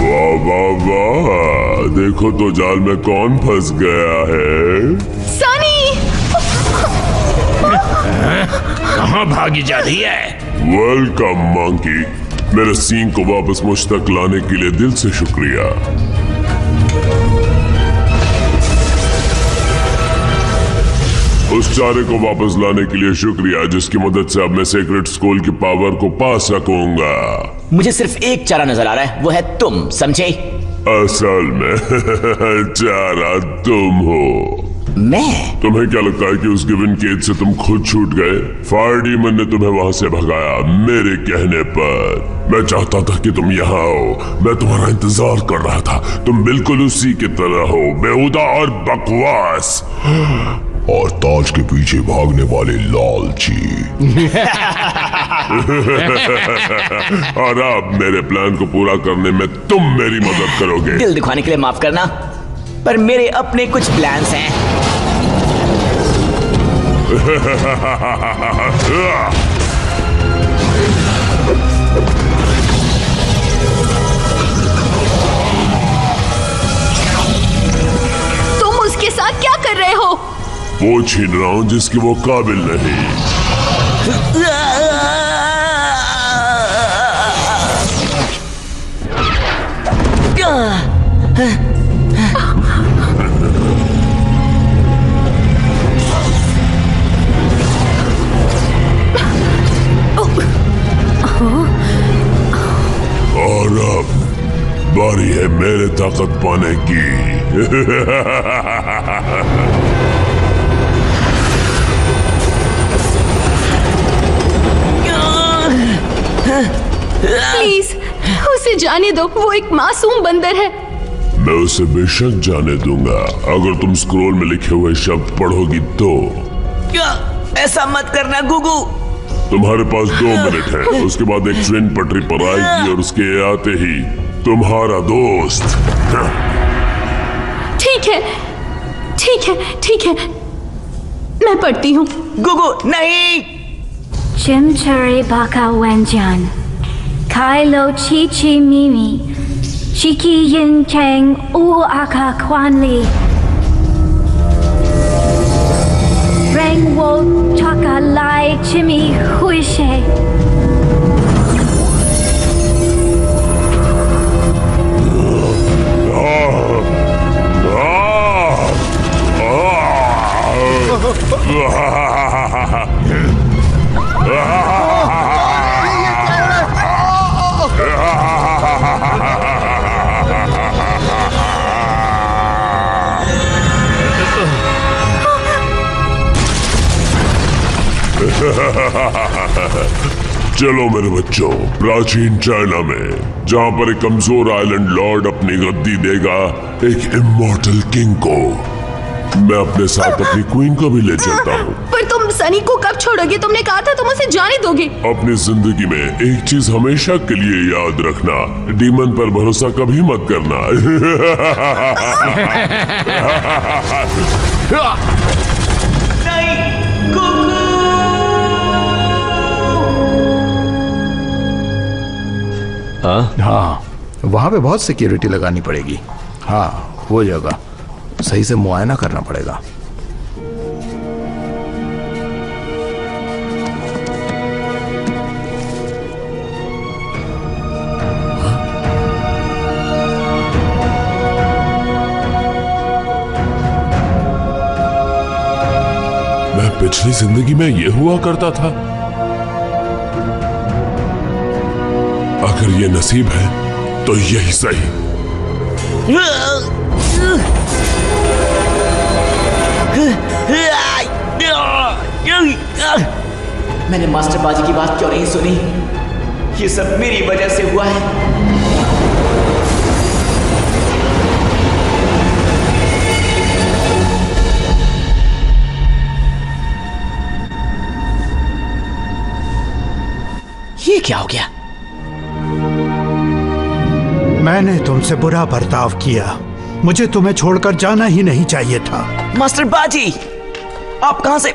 वाह वाह वाह, देखो तो जाल में कौन फंस गया है। सनी! कहाँ भागी जा रही है? वेलकम मंकी, मेरे सींग को वापस मुझ तक लाने के लिए दिल से शुक्रिया। उस चारे को वापस लाने के लिए शुक्रिया जिसकी मदद से अब मैं सेक्रेट स्कूल की पावर को पा सकूंगा। मुझे सिर्फ एक चारा नजर आ रहा है, वो है तुम, समझे? असल में चारा तुम हो। मैं? तुम्हें क्या लगता है कि उस गिवन केज से तुम खुद छूट गए? फायर डीमन ने तुम्हें वहां से भगाया मेरे कहने पर। मैं चाहता था कि तुम यहाँ आओ, मैं तुम्हारा इंतजार कर रहा था। तुम बिल्कुल उसी की तरह हो, बेहुदा और बकवास, और ताज के पीछे भागने वाले लालची। और अब मेरे प्लान को पूरा करने में तुम मेरी मदद करोगे। दिल दिखाने के लिए माफ करना, पर मेरे अपने कुछ प्लान्स हैं। तुम उसके साथ क्या कर रहे हो? वो छीन रहा हूं जिसकी वो काबिल नहीं। और अब बारी है मेरे ताकत पाने की। प्लीज उसे जाने दो, वो एक मासूम बंदर है। मैं उसे बेशक जाने दूंगा अगर तुम स्क्रोल में लिखे हुए शब्द पढ़ोगी तो। क्या? ऐसा मत करना गुगु। तुम्हारे पास 2 मिनट है, उसके बाद एक ट्रेन पटरी पर आएगी और उसके आते ही तुम्हारा दोस्त। ठीक है, ठीक है, ठीक है, मैं पढ़ती हूँ। गुगु नहीं। Chimchari baka wenjian. Kylo chi chi mimi. Chiki yin kang u aka kwanli. Rang wo chaka lai chimi huishe. चलो मेरे बच्चों, प्राचीन चाइना में जहाँ पर एक कमजोर आइलैंड लॉर्ड अपनी गद्दी देगा एक इमॉर्टल किंग को, मैं अपने साथ अपनी क्वीन को भी ले चलता हूँ। पर तुम सनी को कब छोड़ोगे? तुमने कहा था तुम उसे जाने दोगे। अपनी जिंदगी में एक चीज हमेशा के लिए याद रखना, डीमन पर भरोसा कभी मत करना। हाँ, वहाँ पे बहुत सिक्योरिटी लगानी पड़ेगी। हाँ, वो जगह सही से मुआयना करना पड़ेगा। मैं पिछली जिंदगी में ये हुआ करता था। अगर ये नसीब है तो यही सही। मैंने मास्टरबाजी की बात क्यों नहीं सुनी? ये सब मेरी वजह से हुआ है। ये क्या हो गया? मैंने तुमसे बुरा बर्ताव किया। मुझे तुम्हें छोड़कर जाना ही नहीं चाहिए था। मास्टर बाजी, आप कहां से?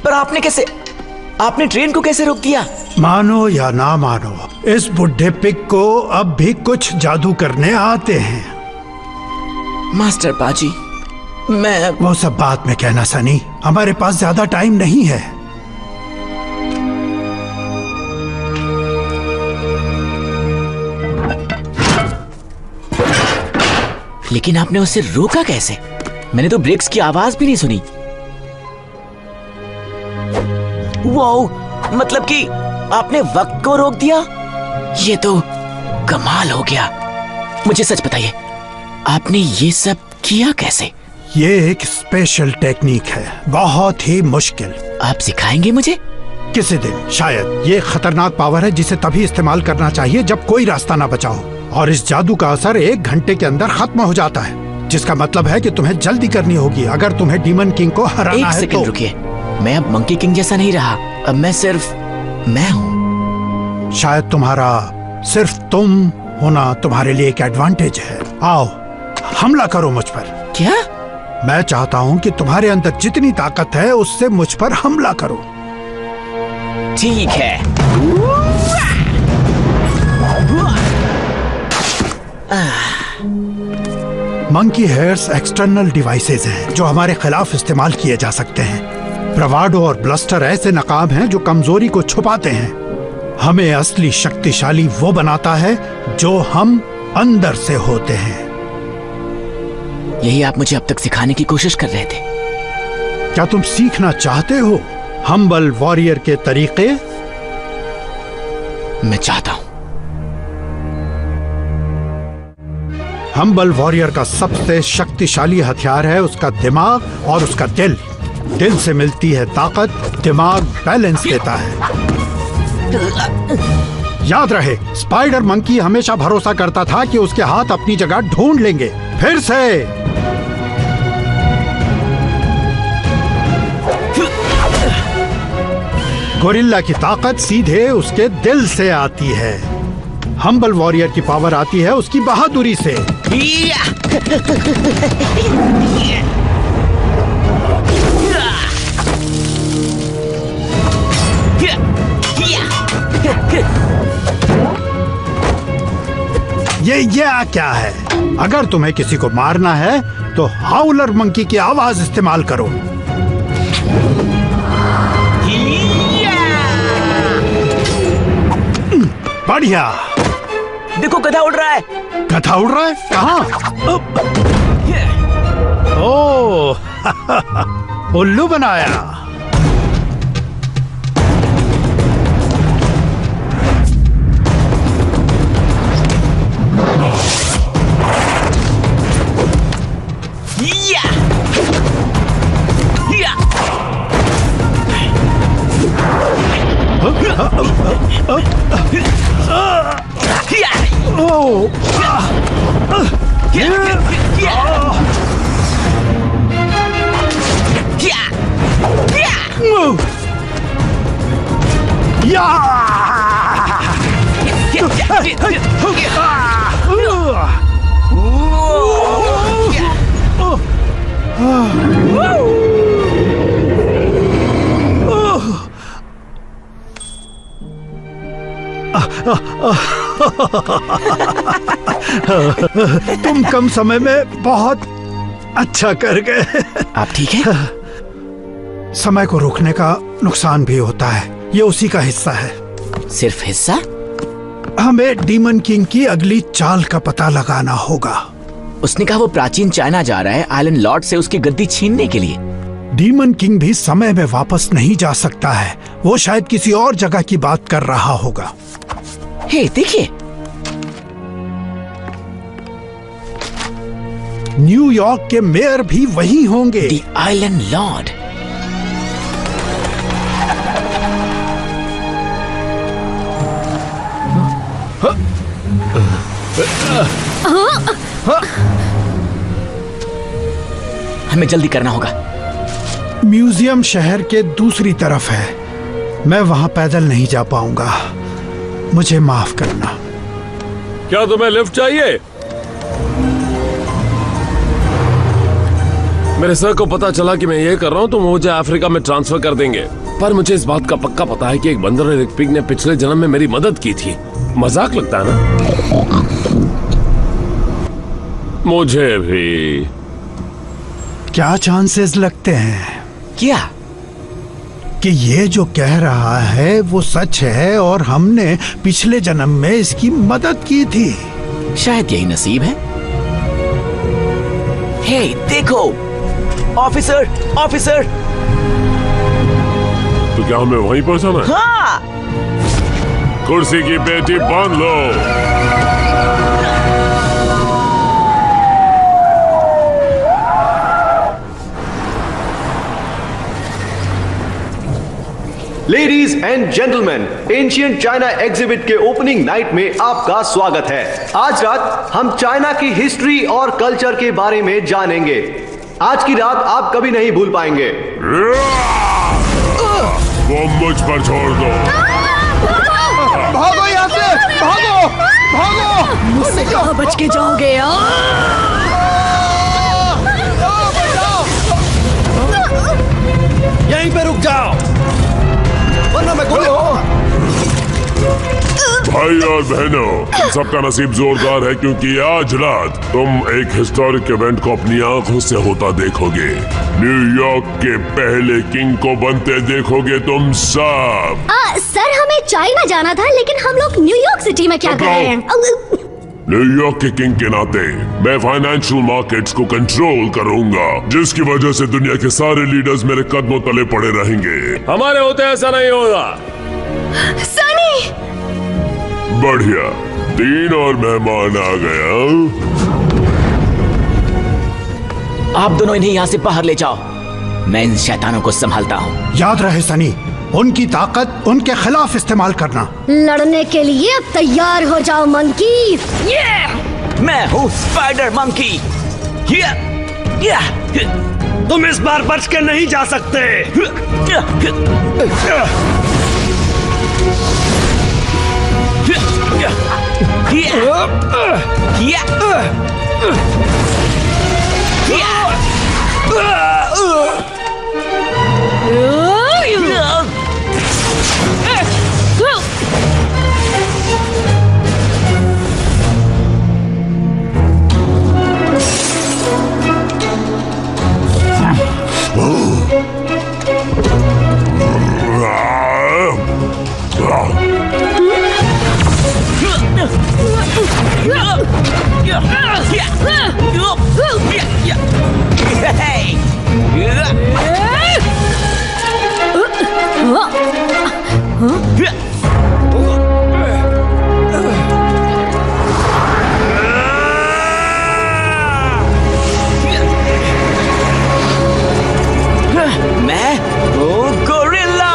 पर आपने कैसे? आपने ट्रेन को कैसे रोक दिया? मानो या ना मानो, इस बुढ़े पिग को अब भी कुछ जादू करने आते हैं। मास्टर बाजी, मैं वो सब बात में कहना सनी, हमारे पास ज्यादा टाइम नहीं है। लेकिन आपने उसे रोका कैसे? मैंने तो ब्रेक्स की आवाज भी नहीं सुनी। वो मतलब कि आपने वक्त को रोक दिया? ये तो कमाल हो गया। मुझे सच बताइए, आपने ये सब किया कैसे? ये एक स्पेशल टेक्निक है, बहुत ही मुश्किल। आप सिखाएंगे मुझे? किसी दिन शायद। ये खतरनाक पावर है जिसे तभी इस्तेमाल करना चाहिए जब कोई रास्ता ना बचा हो, और इस जादू का असर 1 घंटे के अंदर खत्म हो जाता है, जिसका मतलब है कि तुम्हें जल्दी करनी होगी अगर तुम्हें डीमन किंग को हराना है। 1 सेकंड रुकिए, मैं अब मंकी किंग जैसा नहीं रहा। अब मैं सिर्फ मैं हूँ। शायद तुम्हारा सिर्फ तुम होना तुम्हारे लिए एक एडवांटेज है। आओ, हमला करो मुझ पर। क्या? मैं चाहता हूँ कि तुम्हारे अंदर जितनी ताकत है उससे मुझ पर हमला करो। ठीक है। मंकी हेयर्स एक्सटर्नल डिवाइसेस हैं जो हमारे खिलाफ इस्तेमाल किए जा सकते हैं। ब्रावाडो और ब्लस्टर ऐसे नकाब हैं जो कमजोरी को छुपाते हैं। हमें असली शक्तिशाली वो बनाता है जो हम अंदर से होते हैं। यही आप मुझे अब तक सिखाने की कोशिश कर रहे थे। क्या तुम सीखना चाहते हो हम्बल वॉरियर के तरीके? मैं चाहता हूं। हम्बल वॉरियर का सबसे शक्तिशाली हथियार है उसका दिमाग और उसका दिल। दिल से मिलती है ताकत, दिमाग बैलेंस देता है। याद रहे, स्पाइडर मंकी हमेशा भरोसा करता था कि उसके हाथ अपनी जगह ढूंढ लेंगे। फिर से गोरिल्ला की ताकत सीधे उसके दिल से आती है। हम्बल वॉरियर की पावर आती है उसकी बहादुरी से। ये क्या है? अगर तुम्हें किसी को मारना है तो हाउलर मंकी की आवाज इस्तेमाल करो। बढ़िया। देखो, गधा उड़ रहा है। गधा उड़ रहा है? कहाँ? ओह, उल्लू बनाया। तुम कम समय में बहुत अच्छा कर गए। आप ठीक हैं? समय को रोकने का नुकसान भी होता है, ये उसी का हिस्सा है। सिर्फ हिस्सा? हमें डीमन किंग की अगली चाल का पता लगाना होगा। उसने कहा वो प्राचीन चाइना जा रहा है आइलैंड लॉर्ड से उसकी गद्दी छीनने के लिए। डीमन किंग भी समय में वापस नहीं जा सकता है, वो शायद किसी और जगह की बात कर रहा होगा। हे, देखिए, न्यूयॉर्क के मेयर भी वही होंगे। The island Lord. हमें जल्दी करना होगा। म्यूजियम शहर के दूसरी तरफ है, मैं वहां पैदल नहीं जा पाऊंगा, मुझे माफ करना। क्या तुम्हें लिफ्ट चाहिए? मेरे सर को पता चला कि मैं ये कर रहा हूँ तो मुझे अफ्रीका में ट्रांसफर कर देंगे, पर मुझे इस बात का पक्का पता है कि एक बंदर और एक पिग ने पिछले जन्म में मेरी मदद की थी। मजाक लगता है ना? मुझे भी। क्या चांसेस लगते हैं? क्या? कि ये जो कह रहा है वो सच है और हमने पिछले जन्म में इसकी मदद की थी। शायद यही नसीब है। हे, देखो, ऑफिसर, ऑफिसर। तो क्या हमें वहीं पहुंचाना है? हाँ। कुर्सी की पेटी बांध लो। Ladies and gentleman, ancient China exhibit के ओपनिंग नाइट में आपका स्वागत है। आज रात हम चाइना की हिस्ट्री और कल्चर के बारे में जानेंगे। आज की रात आप कभी नहीं भूल पाएंगे। वो मुझ पर छोड़ दो। भागो यहाँ से, भागो, भागो। मुझसे कहाँ बच के जाओगे यार? यहीं पे रुक जाओ वरना मैं गोली। भाई और बहनों, तुम सबका नसीब जोरदार है क्योंकि आज रात तुम एक हिस्टोरिक इवेंट को अपनी आंखों से होता देखोगे। न्यूयॉर्क के पहले किंग को बनते देखोगे तुम सब। सर, हमें चाइना जाना था लेकिन हम लोग न्यूयॉर्क सिटी में क्या कर रहे हैं? न्यूयॉर्क के किंग के नाते मैं फाइनेंशियल मार्केट्स को कंट्रोल करूंगा, जिसकी वजह से दुनिया के सारे लीडर्स मेरे कदमों तले पड़े रहेंगे। हमारे होते ऐसा नहीं होगा। सनी! बढ़िया, 3 और मेहमान आ गया। आप दोनों इन्हें यहाँ से बाहर ले जाओ, मैं इन शैतानों को संभालता हूँ। याद रहे सनी, उनकी ताकत उनके खिलाफ इस्तेमाल करना। लड़ने के लिए अब तैयार हो जाओ मंकी। मैं हूँ स्पाइडर मंकी। तुम इस बार बच के नहीं जा सकते। मैं हूँ गोरिल्ला।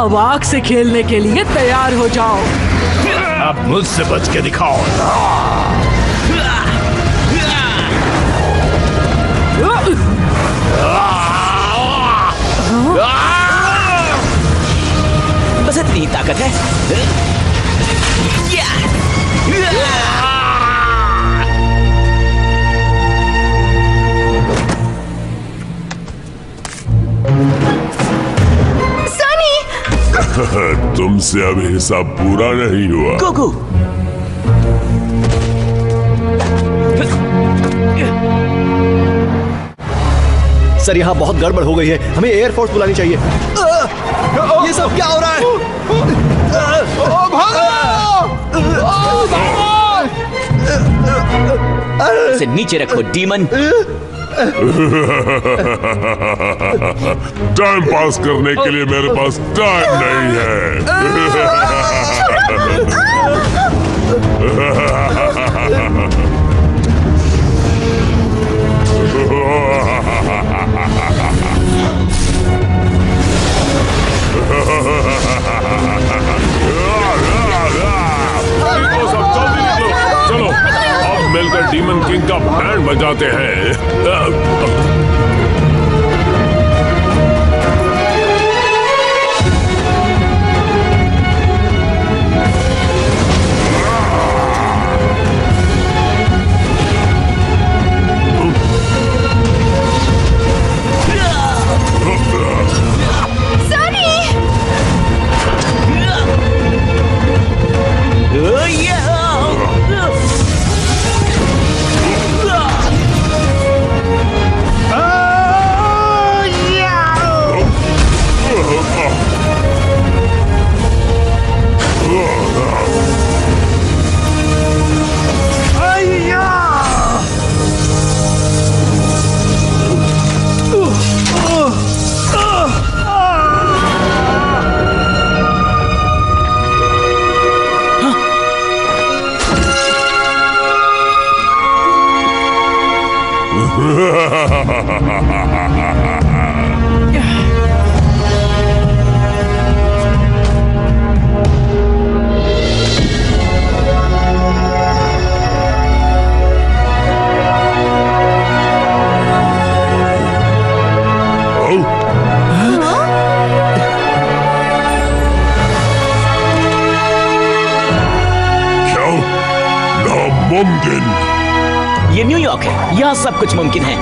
अब आग से खेलने के लिए तैयार हो जाओ। अब मुझसे बच के दिखाओ। बस इतनी ताकत है। तुमसे अभी हिसाब पूरा नहीं हुआ। गोकू। सर यहाँ बहुत गड़बड़ हो गई है, हमें एयरफोर्स बुलानी चाहिए। ये सब क्या हो रहा है? इसे नीचे रखो डीमन। टाइम पास करने के लिए मेरे पास टाइम नहीं है। चलो अब मिलकर डीमन किंग का बैंड बजाते हैं। ये न्यूयॉर्क है, यहाँ सब कुछ मुमकिन है।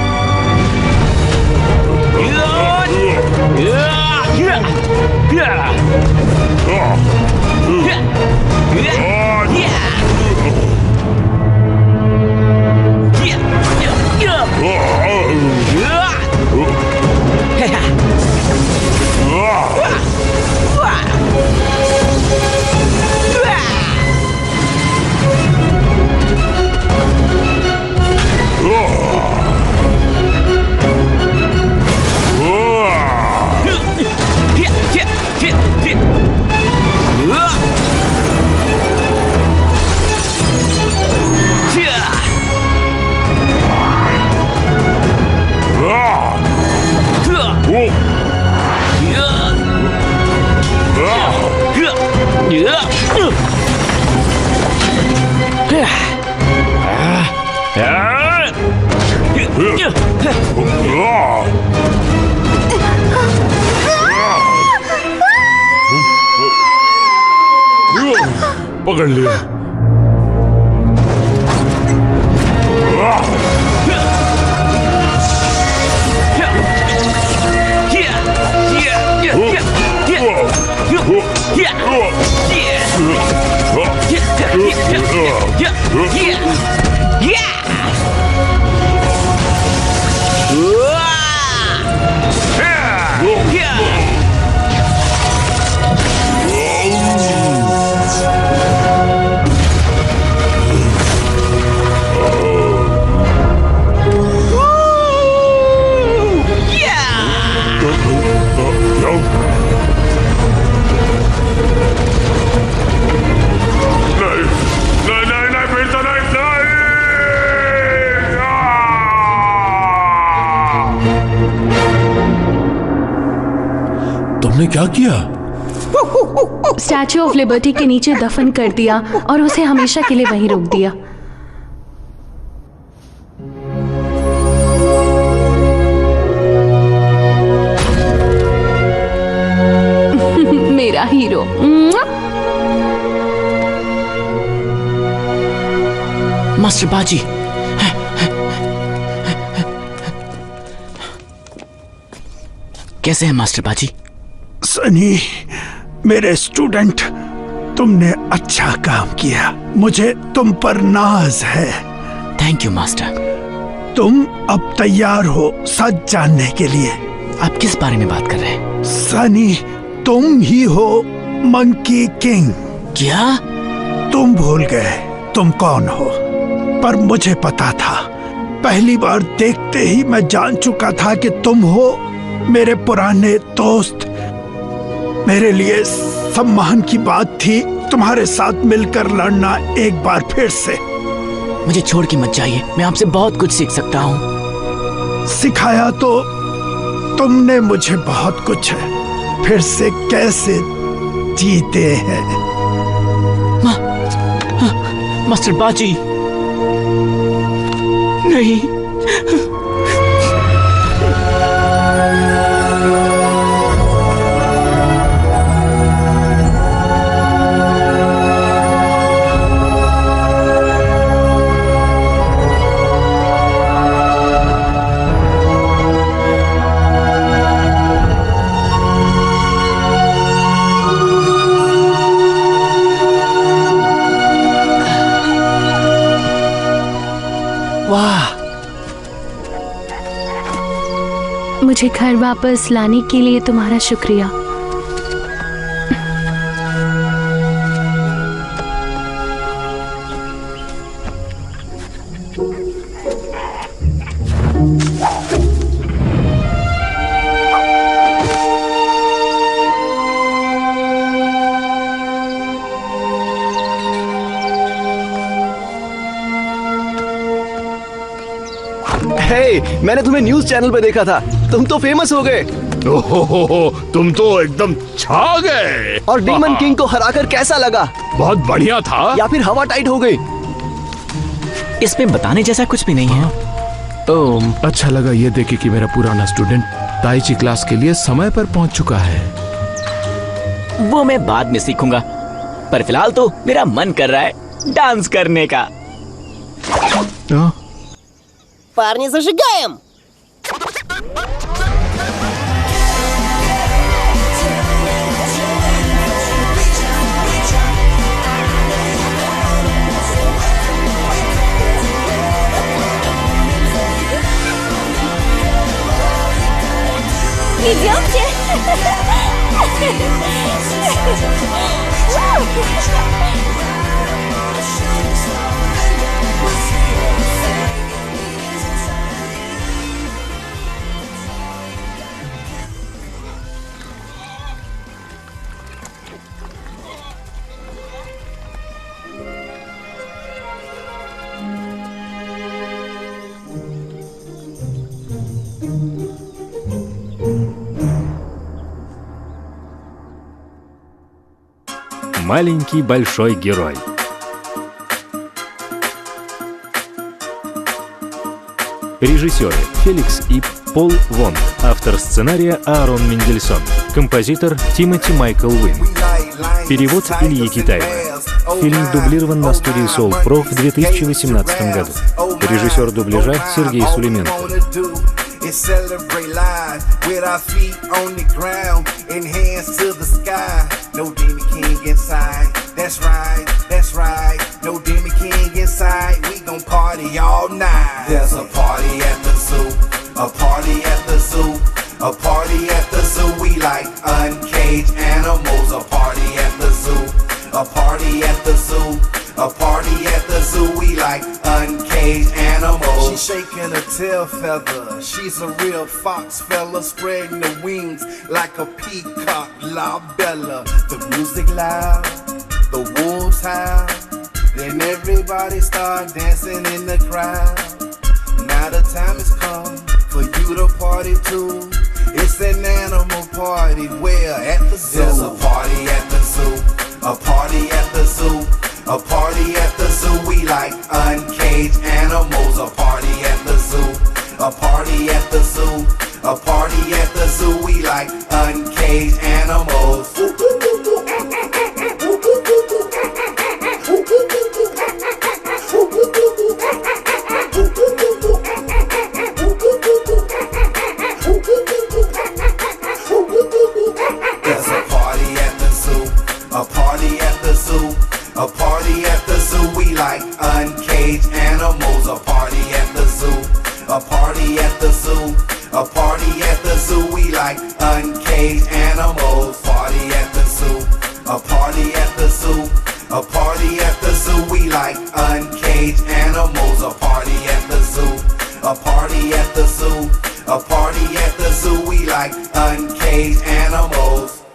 पकड़ लिया। तुमने क्या किया? स्टैच्यू ऑफ लिबर्टी के नीचे दफन कर दिया और उसे हमेशा के लिए वहीं रोक दिया। मेरा हीरो। मास्टर बाजी, कैसे हैं मास्टर बाजी? सनी, मेरे स्टूडेंट, तुमने अच्छा काम किया। मुझे तुम पर नाज है। Thank you master. तुम अब तैयार हो सच जानने के लिए। आप किस बारे में बात कर रहे हैं? सनी, तुम ही हो मंकी किंग। क्या? तुम भूल गए तुम कौन हो, पर मुझे पता था। पहली बार देखते ही मैं जान चुका था कि तुम हो मेरे पुराने दोस्त। मेरे लिए सम्मान की बात थी तुम्हारे साथ मिलकर लड़ना एक बार फिर से। मुझे छोड़ के मत जाइए, मैं आपसे बहुत कुछ सीख सकता हूँ। सिखाया तो तुमने मुझे बहुत कुछ है। फिर से कैसे जीते हैं। मास्टर बाजी, नहीं। मुझे घर वापस लाने के लिए तुम्हारा शुक्रिया। मैंने तुम्हें न्यूज चैनल पे देखा था। तुम तो फेमस हो गए। तुम तो एकदम छा गए। और डीमन किंग को हराकर कैसा लगा? बहुत बढ़िया था। या फिर हवा टाइट हो गई? इसमें बताने जैसा कुछ भी नहीं है। अच्छा लगा ये देखे कि मेरा पुराना स्टूडेंट ताइची क्लास के लिए समय पर पहुंच चुका है। वो मैं बाद में सीखूंगा, पर फिलहाल तो मेरा मन कर रहा है डांस करने का। Парни, зажигаем! Идемте! Маленький большой герой. Режиссеры Феликс Ип, Пол Вонг. Автор сценария Аарон Мендельсон. Композитор Тимоти Майкл Уин. Перевод Ильи Китаева. Фильм дублирован на студии Soul Pro в 2018 году. Режиссер дубляжа Сергей Сулейменко. It's celebrate live with our feet on the ground and hands to the sky. No Demon King inside. That's right, that's right. No Demon King inside. We gon' party all night. There's a party at the zoo. A party at the zoo. A party at the zoo. We like uncaged animals. A party at the zoo. A party at the zoo. A party at the zoo, we like uncaged animals. She's shaking her tail feather. She's a real fox fella, spreading the wings like a peacock. La Bella. The music loud, the wolves howl. Then everybody start dancing in the crowd. Now the time has come for you to party too. It's an animal party where at the zoo. There's a party at the zoo. A party at the zoo. A party at the zoo. We like uncaged animals. A party at the zoo. A party at the zoo. A party at the zoo. We like uncaged animals. There's a party at the zoo. A party at the zoo. A party at the zoo. We like uncaged animals. A party at the zoo. A party at the zoo. A party at the zoo. We like uncaged animals. Party at the zoo. A party at the zoo. A party at the zoo. We like uncaged animals. A party at the zoo. A party at the zoo. A party at the zoo. We like uncaged animals.